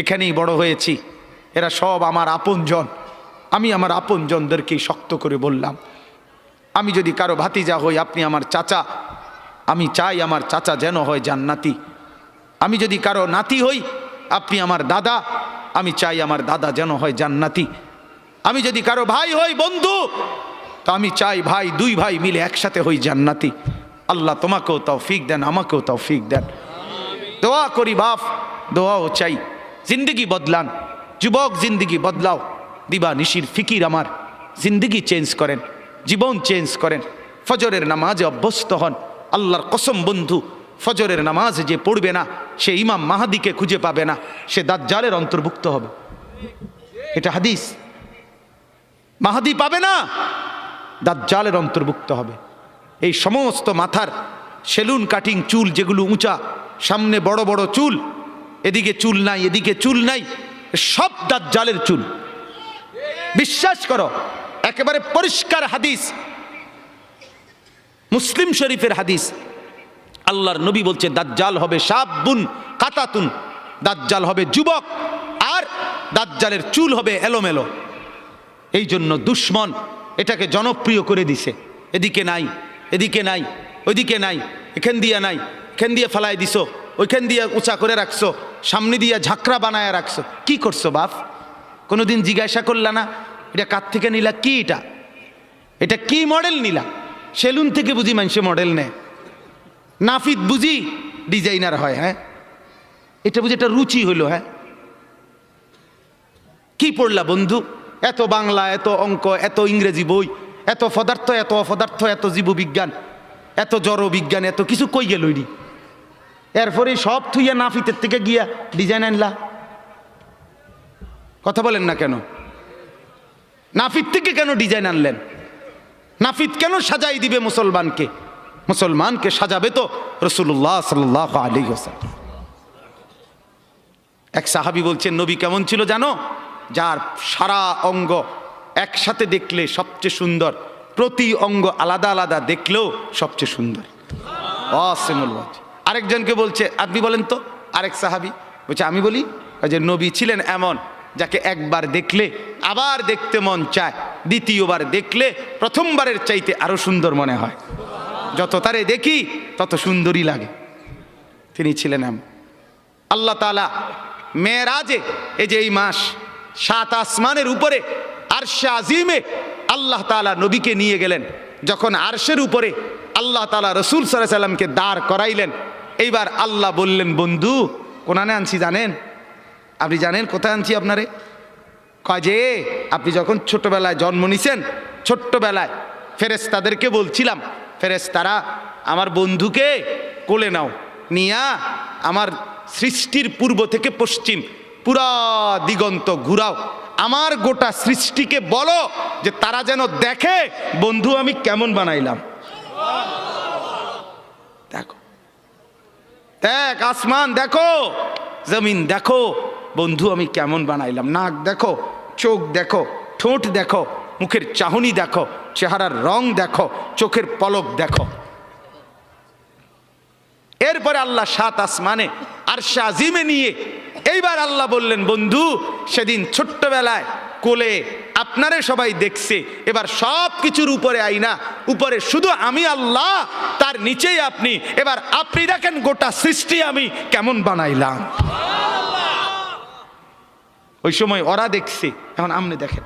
এখানেই বড় হয়েছি। এরা সব আমার আপনজন। আমি আমার আপনজনদেরকেই শক্ত করে বললাম, আমি যদি কারো ভাতিজা হই, আপনি আমার চাচা, আমি চাই আমার চাচা যেন হয় জান্নাতি। আমি যদি কারো নাতি হই, আপনি আমার দাদা, আমি চাই আমার দাদা যেন হয় জান্নাতি। আমি যদি কারো ভাই হই, বন্ধু, তো আমি চাই ভাই 2 ভাই মিলে একসাথে হই জান্নাতি। আল্লাহ তোমাকেও তৌফিক দেন, আমাকেও তৌফিক দেন। দোয়া করি বাপ, দোয়াও চাই। জিন্দগি বদলান যুবক, জিন্দগি বদলাও। দিবা নিশির ফিকির আমার, জিন্দগি চেঞ্জ করেন, জীবন চেঞ্জ করেন। ফজরের নামাজে অভ্যস্ত হন। আল্লাহর কসম বন্ধু, ফজরের নামাজ যে পড়বে না সে ইমাম মাহাদিকে খুঁজে পাবে না, সে দাজ্জালের অন্তর্ভুক্ত হবে। এটা হাদিস। মাহাদি পাবে না, দাজ্জালের অন্তর্ভুক্ত হবে। এই সমস্ত মাথার সেলুন কাটিং চুল যেগুলো উঁচা, সামনে বড় বড় চুল, এদিকে চুল নাই, এদিকে চুল নাই, সব দাজ্জালের চুল। বিশ্বাস করো, একেবারে পরিষ্কার হাদিস, মুসলিম শরীফের হাদিস। আল্লাহর নবী বলছে দাজ্জাল হবে শাবুন কাতাতুন, দাজ্জাল হবে যুবক, আর দাজ্জালের চুল হবে এলোমেলো। এই জন্য দুশ্মন এটাকে জনপ্রিয় করে দিছে। এদিকে নাই, এদিকে নাই, ওইদিকে নাই, এখান দিয়ে নাই, এখান দিয়ে ফেলাই দিছো, ওইখান দিয়ে উঁচা করে রাখছো, সামনে দিয়ে ঝাঁকড়া বানায় রাখছো। কি করছো বাপ? কোনোদিন জিজ্ঞাসা করলা না এটা কার থেকে নিলা? কি এটা, এটা কি মডেল নিলা? সেলুন থেকে বুঝি মানুষে মডেল নেয়, নাফিদ বুঝি ডিজাইনার হয়? হ্যাঁ, এটা বুঝি এটা রুচি হইল? হ্যাঁ, কি পড়লা বন্ধু? এত বাংলা, এত অঙ্ক, এত ইংরেজি বই, এত পদার্থ, এত অপদার্থ, এত জীববিজ্ঞান, এত জড় বিজ্ঞান, এত কিছু কই গেল? এরপরে সব থুইয়া নাফিতের থেকে গিয়া ডিজাইন আনলা। কথা বলেন না কেন? নাফিত থেকে কেন ডিজাইন আনলেন? নাফিত কেন সাজাই দিবে মুসলমানকে? মুসলমানকে সাজাবে তো রাসূলুল্লাহ সাল্লাল্লাহু আলাইহি ওয়াসাল্লাম। এক সাহাবী বলছেন নবী কেমন ছিল জানো? যার সারা অঙ্গ একসাথে দেখলে সবচেয়ে সুন্দর, প্রতি অঙ্গ আলাদা আলাদা দেখলেও সবচেয়ে সুন্দর। আরেকজনকে বলছে আপনি বলেন তো, আরেক সাহাবী বলছে আমি বলি, যে নবী ছিলেন এমন যাকে একবার দেখলে আবার দেখতে মন চায়, দ্বিতীয়বার দেখলে প্রথমবারের চাইতে আরো সুন্দর মনে হয়, যত তারে দেখি তত সুন্দরই লাগে। তিনি ছিলেন এমন। আল্লাহ তাআলা মেরাজে, এই যে এই মাস, 7 আসমানের উপরে আরশে আজিমে আল্লাহ তাআলা নবীকে নিয়ে গেলেন। যখন আরশের উপরে আল্লাহ তাআলা রাসূল সাল্লাল্লাহু আলাইহি সাল্লামকে দাঁড় করাইলেন, এইবার আল্লাহ বললেন বন্ধু কোনানে আনছি জানেন? আপনি জানেন কোথায় আনছি আপনারে? কয় যে আপনি যখন ছোটবেলায় জন্ম নিছেন, ছোট্টবেলায় ফেরেশতাদেরকে বলছিলাম, ফেরেশতারা আমার বন্ধুকে কোলে নাও, নিয়া আমার সৃষ্টির পূর্ব থেকে পশ্চিম পুরা দিগন্ত ঘুরাও, আমার গোটা সৃষ্টিকে বলো যে তারা যেন দেখে বন্ধু আমি কেমন বানাইলাম। দেখো, দেখ আসমান, দেখো জমিন দেখো বন্ধু আমি কেমন বানাইলাম, নাক দেখো, চোখ দেখো, ঠোঁট দেখো, মুখের চাহনি দেখো, চেহারার রং দেখো, চোখের পলক দেখো। এরপরে আল্লাহ 7 আসমানে আরশে আজিমে নিয়ে এইবার আল্লাহ বললেন, বন্ধু সেদিন ছোট্টবেলায় কোলে আপনারে সবাই দেখছে, এবার সব কিছুর উপরে আইনা, উপরে শুধু আমি আল্লাহ, তার নিচেই আপনি, এবার আপনি দেখেন গোটা সৃষ্টি আমি কেমন বানাইলাম। ওই সময় ওরা দেখছে, এখন আপনি দেখেন,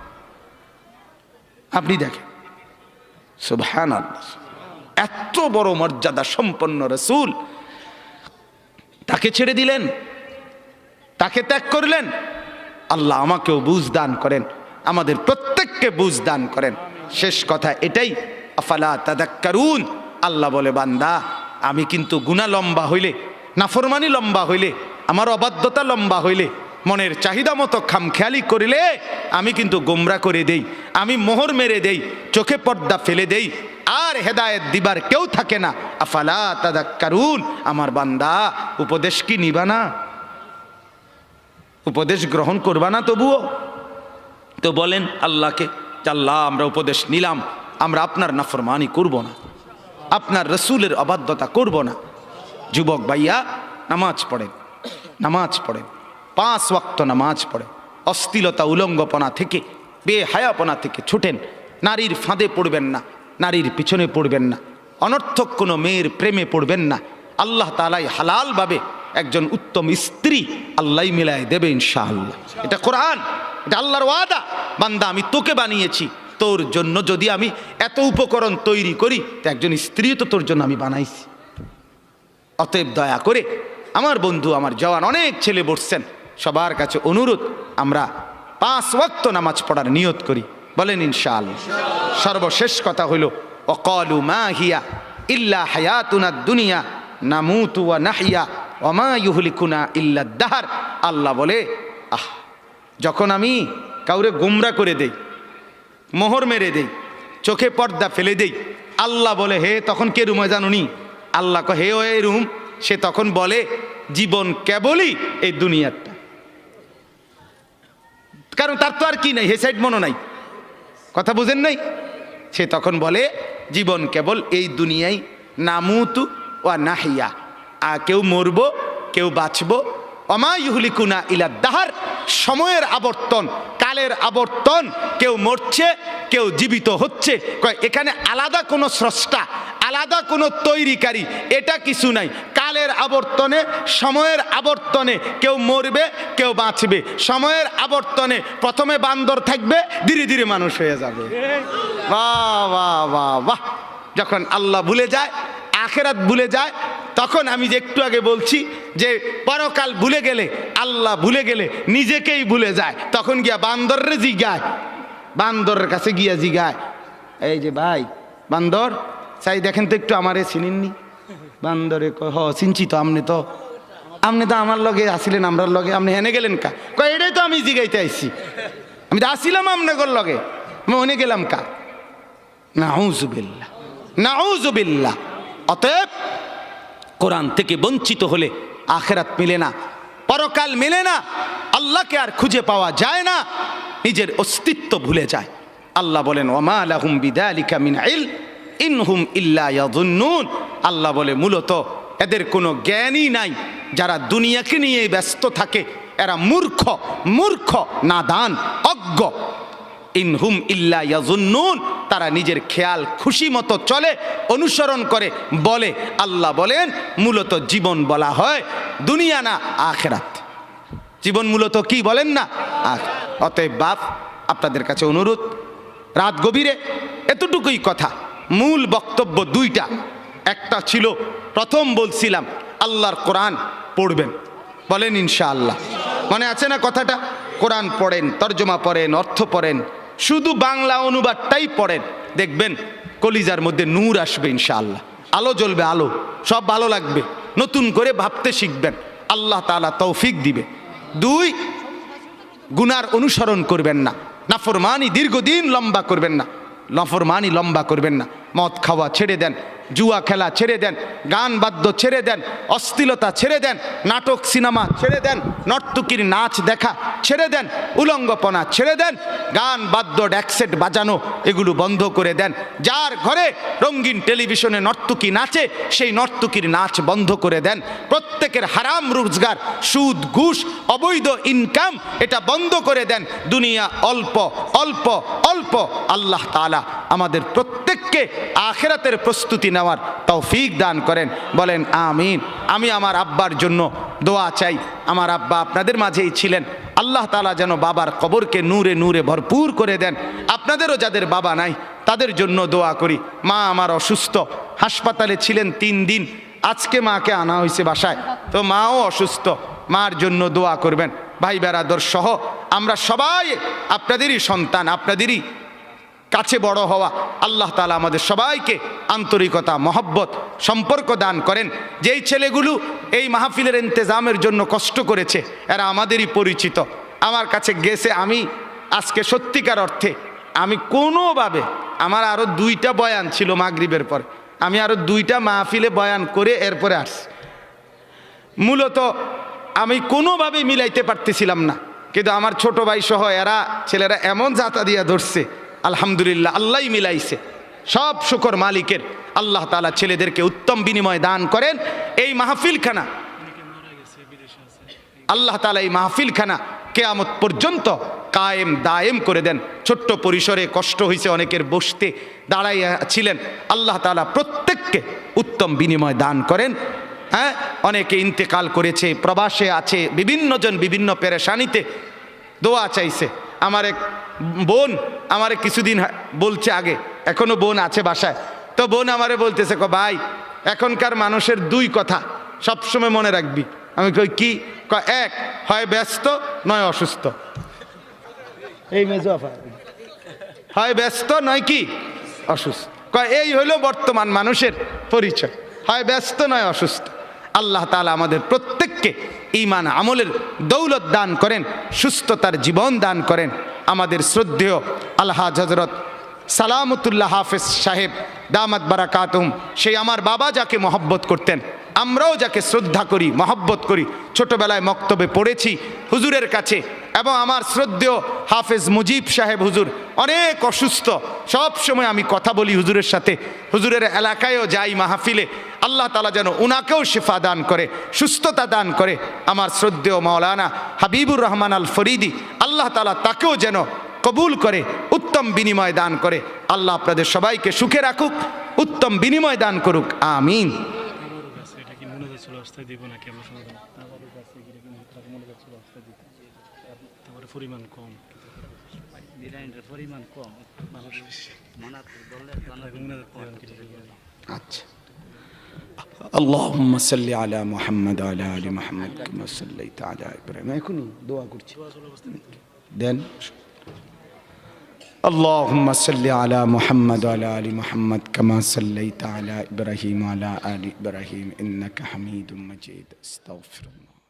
আপনি দেখেন। সুবহানাল্লাহ, এত বড় মর্যাদা সম্পন্ন রাসূল, তাকে ছেড়ে দিলেন, তাকে ত্যাগ করলেন। আল্লাহ আমাকেও বুঝ দান করেন, আমাদের প্রত্যেককে বুঝ দান করেন। শেষ কথা এটাই, আফালা তাদাক্কারুন। আল্লাহ বলে, বান্দা আমি কিন্তু গুনাহ লম্বা হইলে, নাফরমানি লম্বা হইলে, আমার অবাধ্যতা লম্বা হইলে, মনের চাহিদা মতো খামখেয়ালি করিলে আমি কিন্তু গোমরা করে দেই, আমি মোহর মেরে দেই, চোখে পর্দা ফেলে দেই, আর হেদায়েত দিবার কেউ থাকে না। আফালা তাদাক্কারুন, আমার বান্দা উপদেশ কি নিবা না? উপদেশ গ্রহণ করবা না? তবুও তো বলেন আল্লাহকে, আল্লাহ আমরা উপদেশ নিলাম, আমরা আপনার নাফরমানি করব না, আপনার রসুলের অবাধ্যতা করব না। যুবক ভাইয়া, নামাজ পড়েন, নামাজ পড়েন, 5 ওয়াক্ত নামাজ পড়েন, অশ্লীলতা উলঙ্গপনা থেকে, বেহায়াপনা থেকে ছুটেন, নারীর ফাঁদে পড়বেন না, নারীর পিছনে পড়বেন না, অনর্থক কোনো মেয়ের প্রেমে পড়বেন না। আল্লাহ তাআলাই হালালভাবে একজন উত্তম স্ত্রী আল্লাহ মিলায় দেবে ইনশাআল্লাহ। এটা কোরআন, এটা আল্লাহর ওয়াদা। বান্দা আমি তোকে বানিয়েছি, তোর জন্য যদি আমি এত উপকরণ তৈরি করি, তো একজন স্ত্রী তো তোর জন্য আমি বানাইছি। অতএব দয়া করে আমার বন্ধু, আমার জওয়ান অনেক ছেলে বসছেন, সবার কাছে অনুরোধ, আমরা 5 ওয়াক্ত নামাজ পড়ার নিয়ত করি, বলেন ইনশাআল্লাহ। সর্বশেষ কথা হইল, ওয়াকালু মা হিয়া ইল্লা হায়াতুনাদ দুনিয়া নামুতু ওয়া নাহইয়া ওয়া মা ইউহলিকুনা ইল্লা দাহর। আল্লাহ বলে, যখন আমি কাউরে গোমরা করে দেই, মোহর মেরে দেই, চোখে পর্দা ফেলে দেই, আল্লাহ বলে, হে তখন কে রুমে জানুনি? আল্লাহ কহে, হে ওই রুম। সে তখন বলে, জীবন কেবলই এই দুনিয়াটা, কারণ তার তো আর কি নাই, হে সাইড মনো নাই, কথা বুঝেন নাই? সে তখন বলে, জীবন কেবল এই দুনিয়ায়, নামুতু ওয়া নাহিয়া, কেউ মরব কেউ বাঁচব, ওমা ইউহলিকুনা ইলা দাহর, সময়ের আবর্তন, কালের আবর্তন, কেউ মরছে কেউ জীবিত হচ্ছে। এখানে আলাদা কোনো স্রষ্টা, আলাদা কোনো তৈরিকারী, এটা কিছু নাই। কালের আবর্তনে, সময়ের আবর্তনে কেউ মরবে কেউ বাঁচবে। সময়ের আবর্তনে প্রথমে বান্দর থাকবে, ধীরে ধীরে মানুষ হয়ে যাবে। বাহ বাহ বাহ বাহ। যখন আল্লাহ ভুলে যায়, আখেরাত ভুলে যায়, তখন আমি যে একটু আগে বলছি যে পরকাল ভুলে গেলে, আল্লাহ ভুলে গেলে নিজেকেই ভুলে যায়, তখন গিয়া বান্দররে জিগায়, বান্দরের কাছে গিয়া জিগায়, এই যে ভাই বান্দর, চাই দেখেন তো একটু আমারে চিনেননি? বান্দরে কয়, হ চিনছি তো, আপনি তো আমার লগে আসিলেন, আমরার লগে, আপনি হেনে গেলেন কা? কয় এটাই তো আমি জিগাইতে আইছি, আমি তো আসিলাম আপনার লগে, আমি ওনে গেলাম কা? নাউযুবিল্লাহ, নাউযুবিল্লাহ। অতএব কোরআন থেকে বঞ্চিত হলে আখেরাত মিলে না, পরকাল মিলে না, আল্লাহকে আর খুঁজে পাওয়া যায় না, নিজের অস্তিত্ব ভুলে যায়। আল্লাহ বলেন, ওয়ামা লাহুম বিযালিকা মিন ইলম ইনহুম ইল্লা ইয়াযুন্নুন। আল্লাহ বলে, মূলত এদের কোনো জ্ঞানই নাই, যারা দুনিয়াকে নিয়ে ব্যস্ত থাকে এরা মূর্খ, মূর্খ, নাদান, অজ্ঞ। ইনহুম ইল্লা ইয়াযুন্নুন, তারা নিজের খেয়াল খুশি মতো চলে, অনুসরণ করে, বলে। আল্লাহ বলেন, মূলত জীবন বলা হয় দুনিয়া না আখেরাত। জীবন মূলত কি বলেন না? অতএব বাপ, আপনাদের কাছে অনুরোধ, রাত গভীরে এতটুকুই কথা। মূল বক্তব্য 2টা। একটা ছিল, প্রথম বলছিলাম আল্লাহর কোরআন পড়বেন, বলেন ইনশাআল্লাহ। মনে আছে না কথাটা? কোরআন পড়েন, তর্জমা পড়েন, অর্থ পড়েন, শুধু বাংলা অনুবাদটাই পড়েন, দেখবেন কলিজার মধ্যে নূর আসবে ইনশাআল্লাহ, আলো জ্বলবে, আলো, সব ভালো লাগবে, নতুন করে ভাবতে শিখবেন, আল্লাহ তাআলা তৌফিক দিবে। 2, গুনার অনুসরণ করবেন না, নাফরমানি দীর্ঘদিন লম্বা করবেন না, নাফরমানি লম্বা করবেন না, মদ খাওয়া ছেড়ে দেন, জুয়া খেলা ছেড়ে দেন, গান বাদ্য ছেড়ে দেন, অশ্লীলতা ছেড়ে দেন, নাটক সিনেমা ছেড়ে দেন, নর্তকীর নাচ দেখা ছেড়ে দেন, উলঙ্গপনা ছেড়ে দেন, গান বাদ্য ড্যাকসেট বাজানো এগুলো বন্ধ করে দেন। যার ঘরে রঙিন টেলিভিশনে নর্তকী নাচে সেই নর্তকীর নাচ বন্ধ করে দেন। প্রত্যেকের হারাম রোজগার, সুদ, ঘুষ, অবৈধ ইনকাম এটা বন্ধ করে দেন। দুনিয়া অল্প অল্প অল্প। আল্লাহ তাআলা আমাদের প্রত্যেককে আখিরাতের প্রস্তুতি নেওয়ার তৌফিক দান করেন, বলেন আমিন। আমি আমার আব্বার জন্য দোয়া চাই। আমার আব্বা আপনাদের মাঝেই ছিলেন, আল্লাহ তাআলা যেন বাবার কবরকে নূরে নূরে ভরপুর করে দেন। আপনাদেরও যাদের বাবা নাই তাদের জন্য দোয়া করি। মা আমার অসুস্থ, হাসপাতালে ছিলেন 3 দিন, আজকে মাকে আনা হয়েছে বাসায়, তো মাও অসুস্থ, মার জন্য দোয়া করবেন। ভাই বেরাদর সহ আমরা সবাই আপনাদেরই সন্তান, আপনাদেরই কাছে বড় হওয়া। আল্লাহ তাআলা আমাদের সবাইকে আন্তরিকতা, মহব্বত, সম্পর্ক দান করেন। যেই ছেলেগুলো এই মাহফিলের ইন্তেজামের জন্য কষ্ট করেছে এরা আমাদেরই পরিচিত, আমার কাছে গেছে। আমি আজকে সত্যিকার অর্থে আমি কোনোভাবে, আমার আরও 2টা বয়ান ছিল মাগরিবের পর, আমি আরও 2টা মাহফিলে বয়ান করে এরপরে আসছি। মূলত আমি কোনোভাবে মিলাইতে পারতেছিলাম না, কিন্তু আমার ছোট ভাই সহ এরা ছেলেরা এমন জাতা দিয়া ধরছে, আলহামদুলিল্লাহ আল্লাহই মিলাইছে। সব শুকর মালিকের। আল্লাহ তাআলা ছেলেদেরকে উত্তম বিনিময় দান করেন। এই মাহফিলখানা আল্লাহ তাআলা এই মাহফিলখানা কিয়ামত পর্যন্ত কায়েম দায়েম করে দেন। ছোট্ট পরিসরে কষ্ট হয়েছে অনেকের, বসতে দাঁড়াইয়া ছিলেন, আল্লাহ তাআলা প্রত্যেককে উত্তম বিনিময় দান করেন। হ্যাঁ, অনেকে ইন্তেকাল করেছে, প্রবাসে আছে, বিভিন্ন জন বিভিন্ন পেরেশানিতে দোয়া চাইছে। আমার এক বোন আমারে কিছুদিন বলছে আগে, এখনো বোন আছে বাসায়, তো বোন আমারে বলতেছে, ভাই এখনকার মানুষের 2 কথা সবসময় মনে রাখবি। আমি কই কি? এক, হয় ব্যস্ত নয় অসুস্থ। এই মেজোফা হয় ব্যস্ত নয় কি অসুস্থ। এই হইল বর্তমান মানুষের পরিচয়, হয় ব্যস্ত নয় অসুস্থ। আল্লাহ তাআলা আমাদের প্রত্যেককে ঈমান আমলের দৌলত দান করেন, সুস্থতার জীবন দান করেন। আমাদের শ্রদ্ধেয় আলহাজ হযরত সালামতুল্লাহ হাফেজ সাহেব দামাত বারাকাতুহুম, সেই আমার বাবা যাকে মহব্বত করতেন, আমরাও যাকে শ্রদ্ধা করি, মহব্বত করি, ছোটবেলায় মক্তবে পড়েছি হুজুরের কাছে। এবং আমার শ্রদ্ধেয় হাফেজ মুজিব সাহেব হুজুর অনেক অসুস্থ, সব সময় আমি কথা বলি হুজুরের সাথে, হুজুরের এলাকায়ও যাই মাহফিলে। আল্লাহ তাআলা যেন উনাকেও শিফা দান করে, সুস্থতা দান করে। আমার শ্রদ্ধেয় মাওলানা হাবিবুর রহমান আল ফরিদি, আল্লাহ তাআলা তাকেও যেন কবুল করে, উত্তম বিনিময় দান করে। আল্লাহ আপনাদের সবাইকে সুখে রাখুক, উত্তম বিনিময় দান করুক, আমিন। পরিমাণ কম, পরিমাণ কম, আচ্ছা। اللهم صل على محمد وعلى آل محمد كما صليت على إبراهيم। এখনই দোয়া করছি দেন। اللهم صل على محمد وعلى آل محمد كما صليت على إبراهيم وعلى آل إبراهيم إنك حميد مجيد. استغفر الله.